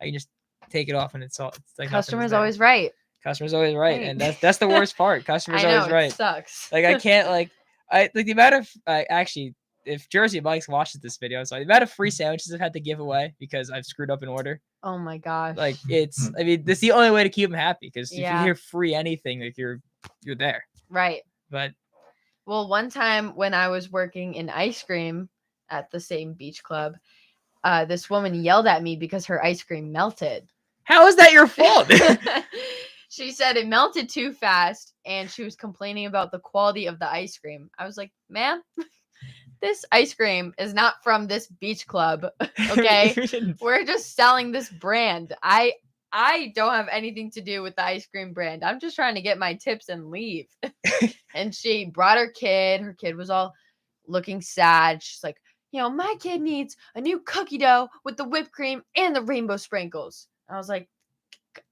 I can just take it off and it's like customer's always right. Customer's always right, and that's the worst part. Customer's always right. It sucks. Like I can't like the amount of actually. If Jersey Mike's watches this video, so the amount of free sandwiches I've had to give away because I've screwed up an order. Oh my gosh! Like I mean, that's the only way to keep them happy because if you hear free anything, like you're there. Right. But well, one time when I was working in ice cream at the same beach club, this woman yelled at me because her ice cream melted. How is that your fault? She said it melted too fast, and she was complaining about the quality of the ice cream. I was like, ma'am. This ice cream is not from this beach club, okay? We're just selling this brand. I don't have anything to do with the ice cream brand. I'm just trying to get my tips and leave. And she brought her kid. Her kid was all looking sad. She's like, my kid needs a new cookie dough with the whipped cream and the rainbow sprinkles. I was like,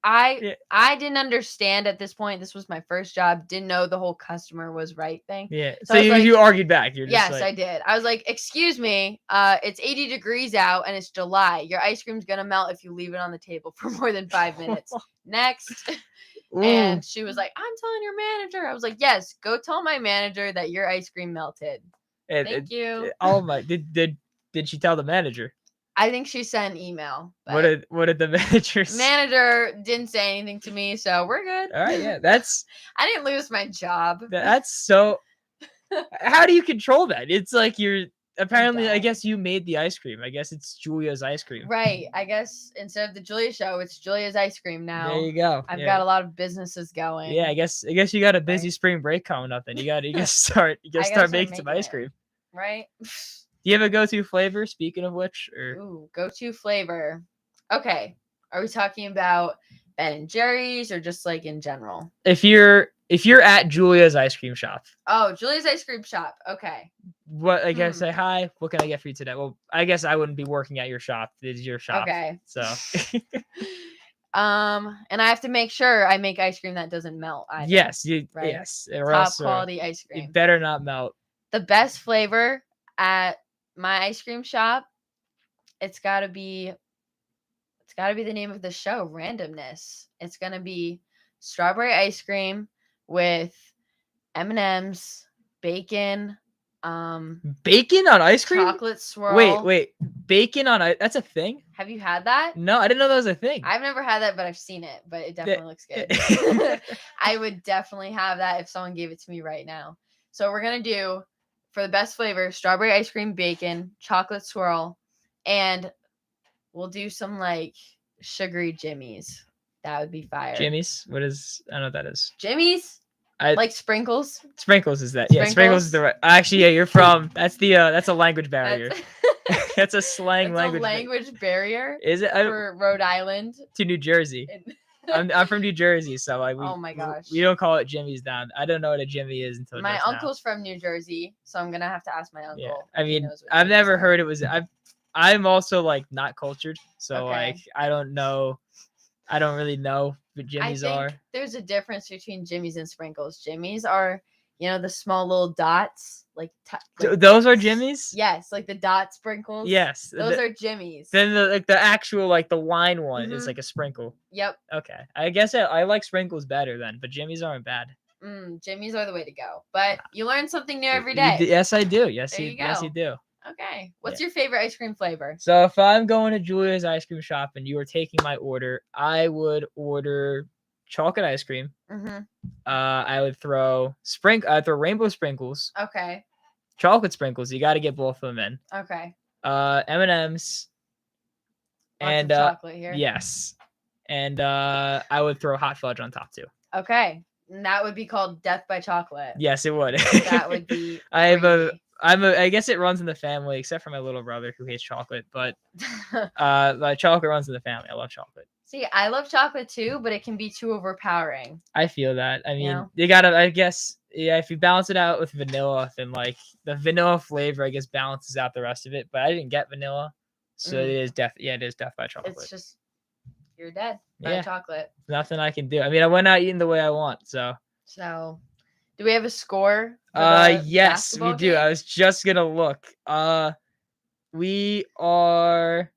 I didn't understand at this point. This was my first job. Didn't know the whole customer was right thing. Yeah. So you argued back. Yes, I did. I was like, excuse me, it's 80 degrees out and it's July. Your ice cream's going to melt if you leave it on the table for more than 5 minutes. Next. And she was like, I'm telling your manager. I was like, yes, go tell my manager that your ice cream melted. Thank you. Oh my, did she tell the manager? I think she sent an email. What did the manager didn't say anything to me, so we're good. All right, yeah, that's. I didn't lose my job. That's so. How do you control that? It's like you're apparently. I guess you made the ice cream. I guess it's Julia's ice cream. Right. I guess instead of the Julia show, it's Julia's ice cream now. There you go. I've got a lot of businesses going. Yeah, I guess you got a busy spring break coming up. Then you got to start making some ice cream. Right. Do you have a go-to flavor? Speaking of which, ooh, go-to flavor. Okay, are we talking about Ben and Jerry's or just like in general? If you're at Julia's ice cream shop. Oh, Julia's ice cream shop. Okay. What I guess say hi. What can I get for you today? Well, I guess I wouldn't be working at your shop. This is your shop. Okay. So. And I have to make sure I make ice cream that doesn't melt either. Yes, right? Yes. Top quality ice cream. It better not melt. The best flavor at my ice cream shop, it's gotta be the name of the show, Randomness. It's gonna be strawberry ice cream with M&Ms, bacon, bacon on ice cream? Chocolate swirl. Wait. Bacon on ice, that's a thing? Have you had that? No, I didn't know that was a thing. I've never had that, but I've seen it, but it definitely looks good. I would definitely have that if someone gave it to me right now. So we're going to do, for the best flavor, strawberry ice cream, bacon, chocolate swirl, and we'll do some like sugary jimmies. That would be fire. Jimmies? I don't know what that is. Jimmies? Like sprinkles? Sprinkles is that. Yeah, sprinkles is the right. Actually, yeah, you're from. That's a language barrier. That's a slang language. A language barrier. Is it for Rhode Island to New Jersey? I'm from New Jersey, so like oh my gosh, we don't call it Jimmy's down. I don't know what a Jimmy is until my uncle's from New Jersey, so I'm gonna have to ask my uncle. Yeah, I mean, I've never heard it was. I'm also like not cultured, so like I don't know. I don't really know what Jimmies are. There's a difference between Jimmies and sprinkles. Jimmies are, the small little dots, like those are Jimmies. Yes, like the dot sprinkles. Yes, those are Jimmies. Then the actual the line one is like a sprinkle. Yep. Okay, I guess I like sprinkles better then, but Jimmies aren't bad. Jimmies are the way to go. But you learn something new every day. Yes, I do. Yes, you do. Okay. What's your favorite ice cream flavor? So if I'm going to Julia's ice cream shop and you are taking my order, I would order chocolate ice cream. I would throw rainbow sprinkles. Okay. Chocolate sprinkles. You got to get both of them in. Okay. M&Ms. And chocolate here. Yes. And I would throw hot fudge on top too. Okay. And that would be called Death by Chocolate. Yes, it would. That would be. I guess it runs in the family, except for my little brother who hates chocolate. But chocolate runs in the family. I love chocolate. See, I love chocolate too, but it can be too overpowering. I feel that. I mean, you gotta. I guess, if you balance it out with vanilla, then like the vanilla flavor, I guess, balances out the rest of it. But I didn't get vanilla, so it is death. Yeah, it is death by chocolate. It's just you're dead by chocolate. Nothing I can do. I mean, I went out eating the way I want. So. Do we have a score? Yes, we do. I was just gonna look. We are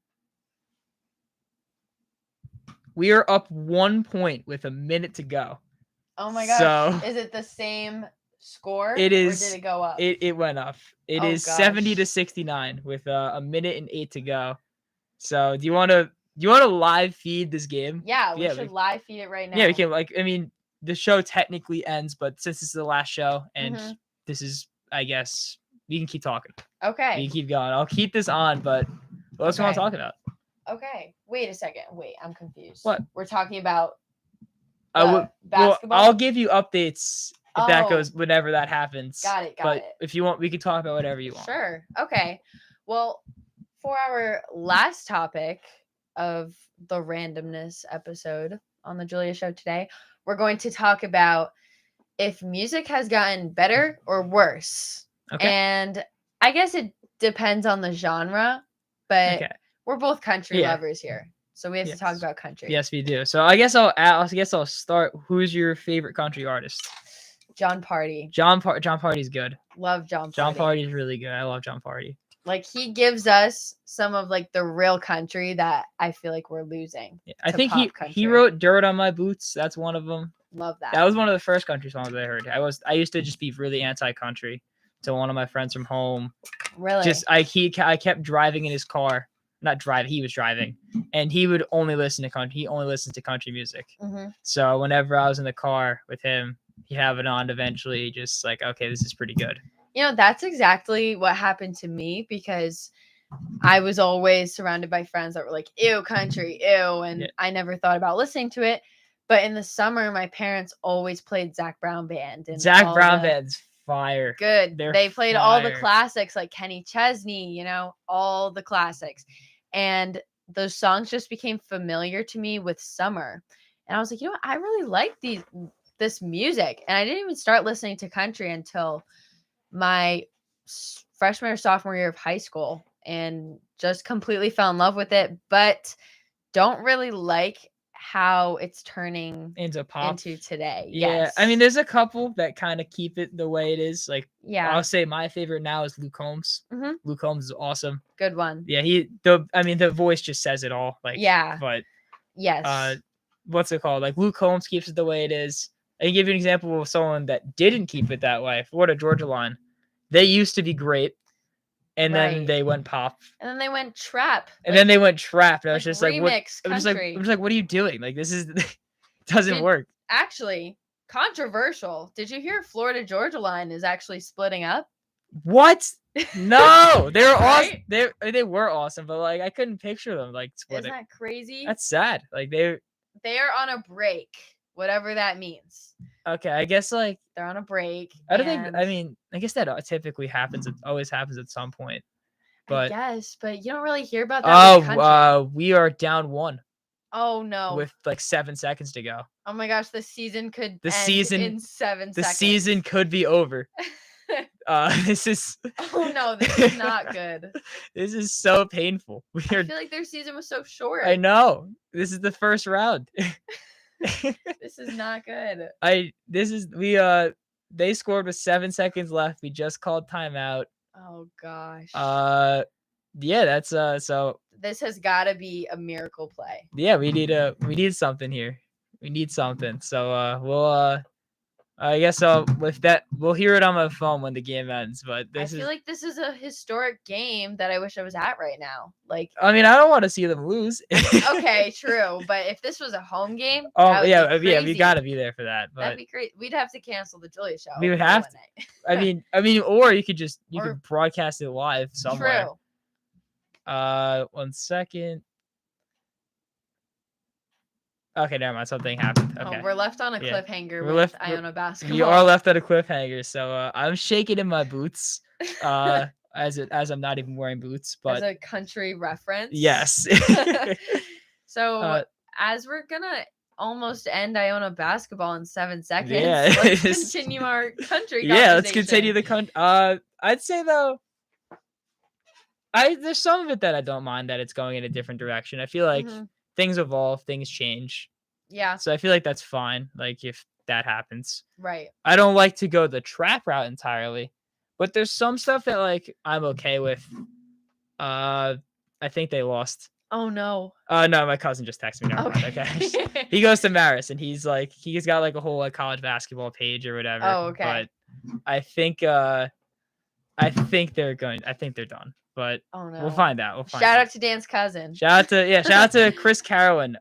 up 1 point with a minute to go. Oh my gosh. So, is it the same score? It is. Or did it go up? It went up. It is 70-69 with a minute and 8 to go. So do you want to live feed this game? Yeah, we should live feed it right now. Yeah, we can. The show technically ends, but since this is the last show and this is, I guess, we can keep talking. Okay. We can keep going. I'll keep this on, but what else do you want to talk about? Okay. Wait a second. Wait, I'm confused. What? We're talking about basketball? Well, I'll give you updates if that goes, whenever that happens. Got it. But if you want, we can talk about whatever you want. Sure. Okay. Well, for our last topic of the randomness episode on the Julia Show today, we're going to talk about if music has gotten better or worse. Okay. And I guess it depends on the genre, but we're both country lovers here. So we have to talk about country. Yes, we do. So I guess I'll start. Who's your favorite country artist? John Party. John Party's good. Love John Party. John Party's really good. I love John Party. Like, he gives us some of like the real country that I feel like we're losing. Yeah, I think he wrote "Dirt on My Boots." That's one of them. Love that. That was one of the first country songs I heard. I used to just be really anti-country to one of my friends from home. Really? Just I kept driving in his car, not driving. He was driving, and he would only listen to country. He only listens to country music. Mm-hmm. So whenever I was in the car with him, he'd have it on. Eventually, just like, okay, this is pretty good. You know, that's exactly what happened to me because I was always surrounded by friends that were like, ew, country, ew. And I never thought about listening to it. But in the summer, my parents always played Zac Brown Band. And Zac Brown Band's fire. Good. They played all the fire. classics like Kenny Chesney, you know, all the classics. And those songs just became familiar to me with summer. And I was like, you know what? I really like this music. And I didn't even start listening to country until my freshman or sophomore year of high school and just completely fell in love with it, but don't really like how it's turning into pop into today. Yeah, Yes. I mean, there's a couple that kind of keep it the way it is. Like, yeah, I'll say my favorite now is Luke Combs. Mhm. Luke Combs is awesome. Good one. Yeah, the voice just says it all. Like, yeah, but yes. What's it called? Like, Luke Combs keeps it the way it is. I can give you an example of someone that didn't keep it that way. Florida Georgia Line. They used to be great, and then they went pop, and then they went trap, and then they went trap. And I was like just like, what? remix I'm country. just like, what are you doing? Like, this is doesn't work. Actually, controversial. Did you hear Florida Georgia Line is actually splitting up? What? No, they were Right? awesome. They were awesome, but like I couldn't picture them like splitting. Isn't that crazy? That's sad. Like they're on a break, whatever that means. okay. I guess like they're on a break. I don't think. I mean, I guess that typically happens. It always happens at some point. But I guess, but you don't really hear about that. We are down 1. Oh no! With like 7 seconds to go. Oh my gosh, the season could end in 7 seconds. The season could be over. This is. Oh no, this is not good. This is so painful. I feel like their season was so short. I know. This is the first round. This is not good. They scored with 7 seconds left. We just called timeout. Oh gosh. Yeah, that's so this has got to be a miracle play. Yeah, we need something here. We need something. So we'll I guess with that we'll hear it on my phone when the game ends, but I feel like this is a historic game that I wish I was at right now. Like I mean, I don't want to see them lose. Okay, true, but if this was a home game, yeah, we got to be there for that. But that'd be great. We'd have to cancel the Julia show. We would have to. I mean, or you could could broadcast it live somewhere. True. 1 second. Okay, never mind. Something happened. Okay. Oh, we're left on a cliffhanger with Iona basketball. You are left on a cliffhanger, so I'm shaking in my boots. As I'm not even wearing boots, but as a country reference. Yes. So as we're gonna almost end Iona basketball in 7 seconds, yeah, let's continue our country. Yeah, let's continue the country. I'd say though. There's some of it that I don't mind that it's going in a different direction. I feel like things evolve, things change. Yeah. So I feel like that's fine. Like if that happens. Right. I don't like to go the trap route entirely, but there's some stuff that like I'm okay with. I think they lost. Oh no. No, my cousin just texted me. Okay. He goes to Marist and he's got like a whole like college basketball page or whatever. Oh, okay. But I think they're done. But we'll find out. Shout out to Dan's cousin. Shout out to Chris Carolyn.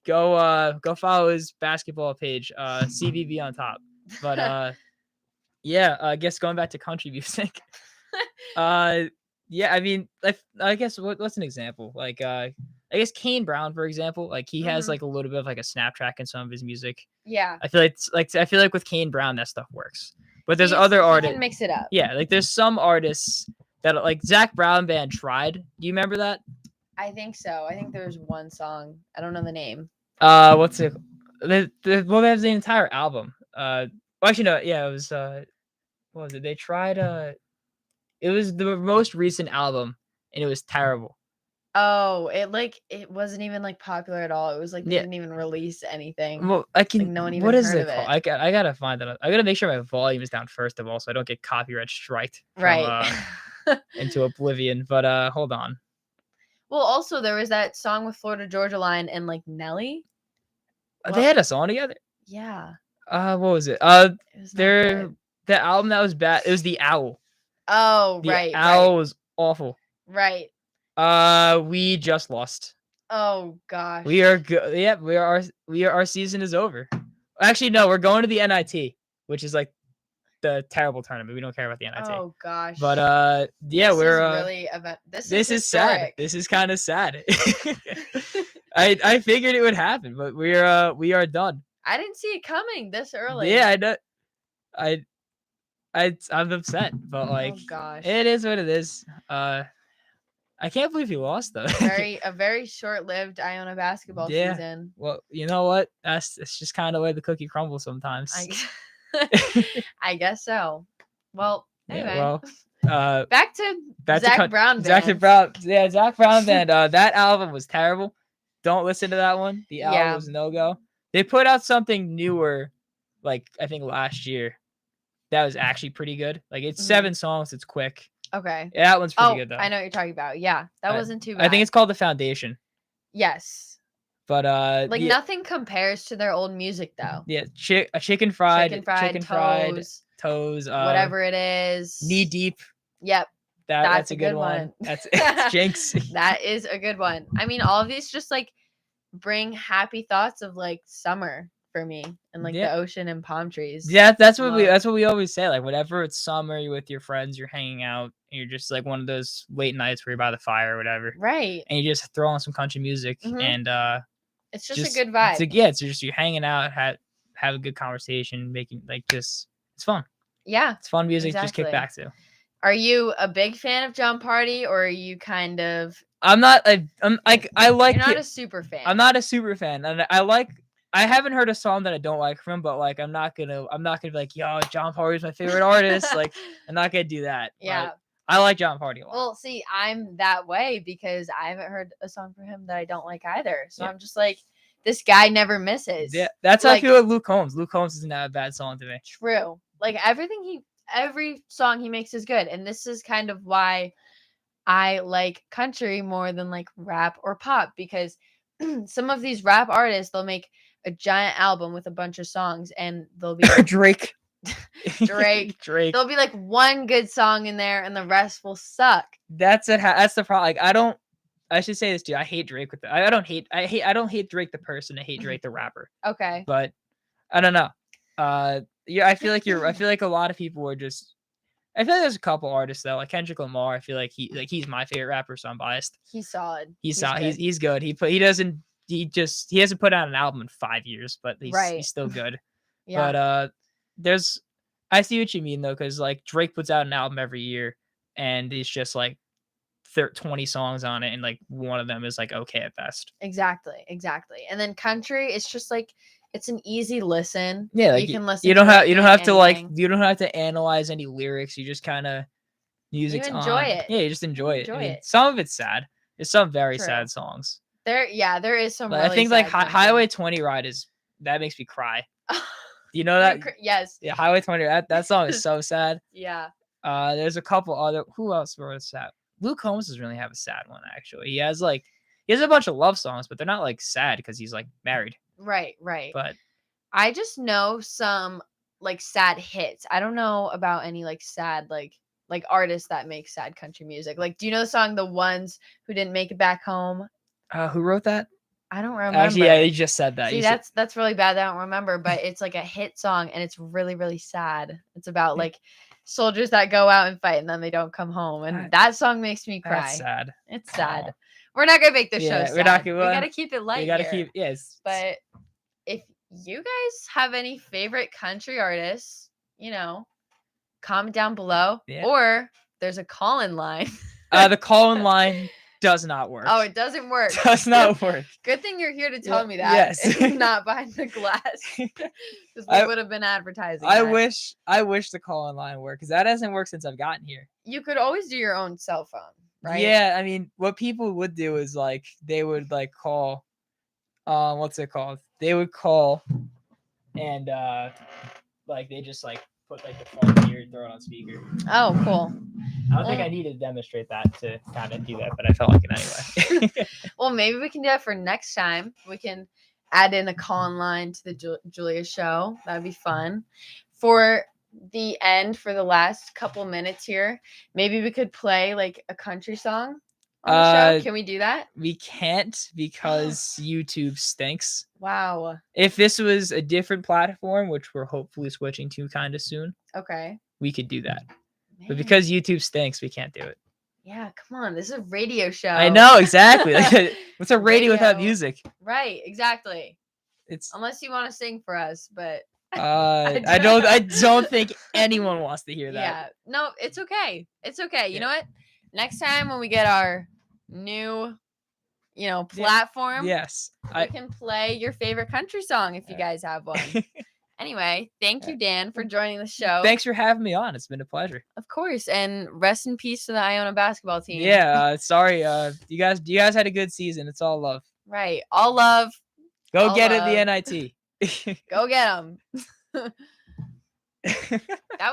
Go follow his basketball page. CBB on top. But yeah, I guess going back to country music. Yeah, I mean, I guess what's an example? Like I guess Kane Brown, for example, like he has like a little bit of like a snap track in some of his music. Yeah. I feel like with Kane Brown that stuff works. But there's other artists. You can mix it up. Yeah, like there's some artists that like Zac Brown Band tried. Do you remember that? I think so. I think there's one song. I don't know the name. What's it? Well, they have the entire album. Well, actually, no. Yeah, it was. What was it? They tried. It was the most recent album, and it was terrible. Oh, it wasn't even like popular at all. It was like they didn't even release anything. Well, I can. Like, no one even what is heard it of called? I gotta find that. I gotta make sure my volume is down first of all, so I don't get copyright striked. Right. Into oblivion. But hold on. Well, also there was that song with Florida Georgia Line and like Nelly. They had a song together. Yeah. What was it? The album that was bad. It was The Owl. Oh, The Owl was awful. Right. We just lost. Oh gosh. We are good. Yep, our season is over. Actually, no, we're going to the NIT, which is like the terrible tournament. We don't care about the NIT. Oh gosh. But yeah, this we're is really this is sad. historic. This is kind of sad. I figured it would happen, but we are done. I didn't see it coming this early. Yeah, I know. I'm upset, but like, oh gosh. it is what it is. I can't believe you lost though. a very short-lived Iona basketball Yeah. season. Well, you know what? It's just kind of the way the cookie crumbles sometimes. I guess so. Well, anyway. Yeah, well, back to Zach Brown Zach Band. Brown. Yeah, Zach Brown Band. That album was terrible. Don't listen to that one. The album was no go. They put out something newer, like I think last year. That was actually pretty good. Like it's 7 songs. It's quick. Okay. Yeah, that one's pretty good though. I know what you're talking about. Yeah, that wasn't too bad. I think it's called The Foundation. Yes. But nothing compares to their old music though. Yeah, chicken fried, toes, whatever it is. Knee deep. Yep. That's a good one. That's Jinx. That is a good one. I mean, all of these just like bring happy thoughts of like summer for me and like the ocean and palm trees. Yeah, that's what we always say. Like whenever it's summer, you're with your friends, you're hanging out, and you're just like one of those late nights where you're by the fire or whatever. Right. And you just throw on some country music and it's just a good vibe. It's just you're hanging out, have a good conversation, making like just it's fun. Yeah. It's fun music, just kick back to. Are you a big fan of John Party or are you kind of I'm not I like You're not a super fan. I'm not a super fan. And I haven't heard a song that I don't like from him, but like I'm not gonna be like, yo, John Party's my favorite artist. Like I'm not gonna do that. Yeah. But I like John Party a lot. Well, see, I'm that way because I haven't heard a song from him that I don't like either. So I'm just like, this guy never misses. Yeah, that's how I feel with Luke Combs. Luke Combs isn't a bad song to me. True. Like every song he makes is good. And this is kind of why I like country more than like rap or pop, because some of these rap artists, they'll make a giant album with a bunch of songs and they'll be like, Drake. There'll be like one good song in there and the rest will suck. That's the problem. Like I should say this too. I hate Drake I don't hate Drake the person. I hate Drake the rapper. Okay. But I don't know. Yeah, I feel like a lot of people are just. I feel like there's a couple artists though, like Kendrick Lamar. I feel like he's my favorite rapper, so I'm biased. He's solid. He's solid. He's good. He hasn't put out an album in 5 years, but he's still good. Yeah. But I see what you mean though, because like Drake puts out an album every year, and it's just like 20 songs on it, and like one of them is like okay at best. Exactly. And then country, it's just like it's an easy listen. Yeah, like you can listen. You don't have to analyze any lyrics. You just kind of music's on. Enjoy it. Yeah, you just enjoy it. Some of it's sad. There's some very sad songs. There is some. Like, really I think sad like Highway 20 Ride that makes me cry. You know that? Yes. Yeah, Highway 20. That song is so sad. Yeah. There's a couple other. Who else wrote sad? Luke Combs doesn't really have a sad one actually. He has a bunch of love songs, but they're not like sad because he's like married. Right. But I just know some like sad hits. I don't know about any like sad like artists that make sad country music. Like, do you know the song "The Ones Who Didn't Make It Back Home"? Who wrote that? I don't remember. Actually, yeah, you just said that. See, that's really bad that I don't remember, but it's like a hit song and it's really, really sad. It's about like soldiers that go out and fight and then they don't come home. And that song makes me cry. That's sad. It's sad. Oh. We're not gonna make the show sad. We gotta keep it light. We gotta keep But if you guys have any favorite country artists, comment down below. Yeah. Or there's a call-in line. The call-in line does not work. Oh, it doesn't work. Does not work. Good thing you're here to tell me that. Yes. Not behind the glass. Because we would have been advertising. I wish the call-in line worked, because that hasn't worked since I've gotten here. You could always do your own cell phone, right? Yeah, I mean, what people would do is like they would like call, what's it called? They would call, and like they just like put like the phone here, throw it on speaker. Oh, cool. I don't think I need to demonstrate that to kind of do that, but I felt like it anyway. Well, maybe we can do that for next time. We can add in a call-in line to the Julia show. That'd be fun. For the end, for the last couple minutes here, maybe we could play like a country song. on the show? Can we do that? We can't because YouTube stinks. Wow. If this was a different platform, which we're hopefully switching to kind of soon, Okay. we could do that. Man. But because YouTube stinks, we can't do it. Yeah, come on. This is a radio show. I know, exactly. Like, what's a radio without music? Right, exactly. It's unless you want to sing for us, but I don't think anyone wants to hear that. Yeah. No, it's okay. It's okay. You know what? Next time when we get our new, platform, yes, we can play your favorite country song if you guys have one. Anyway, thank you, Dan, for joining the show. Thanks for having me on. It's been a pleasure. Of course, and rest in peace to the Iona basketball team. Yeah, sorry. You guys had a good season. It's all love. Right, all love. Go all get love. it, the NIT. Go get them. That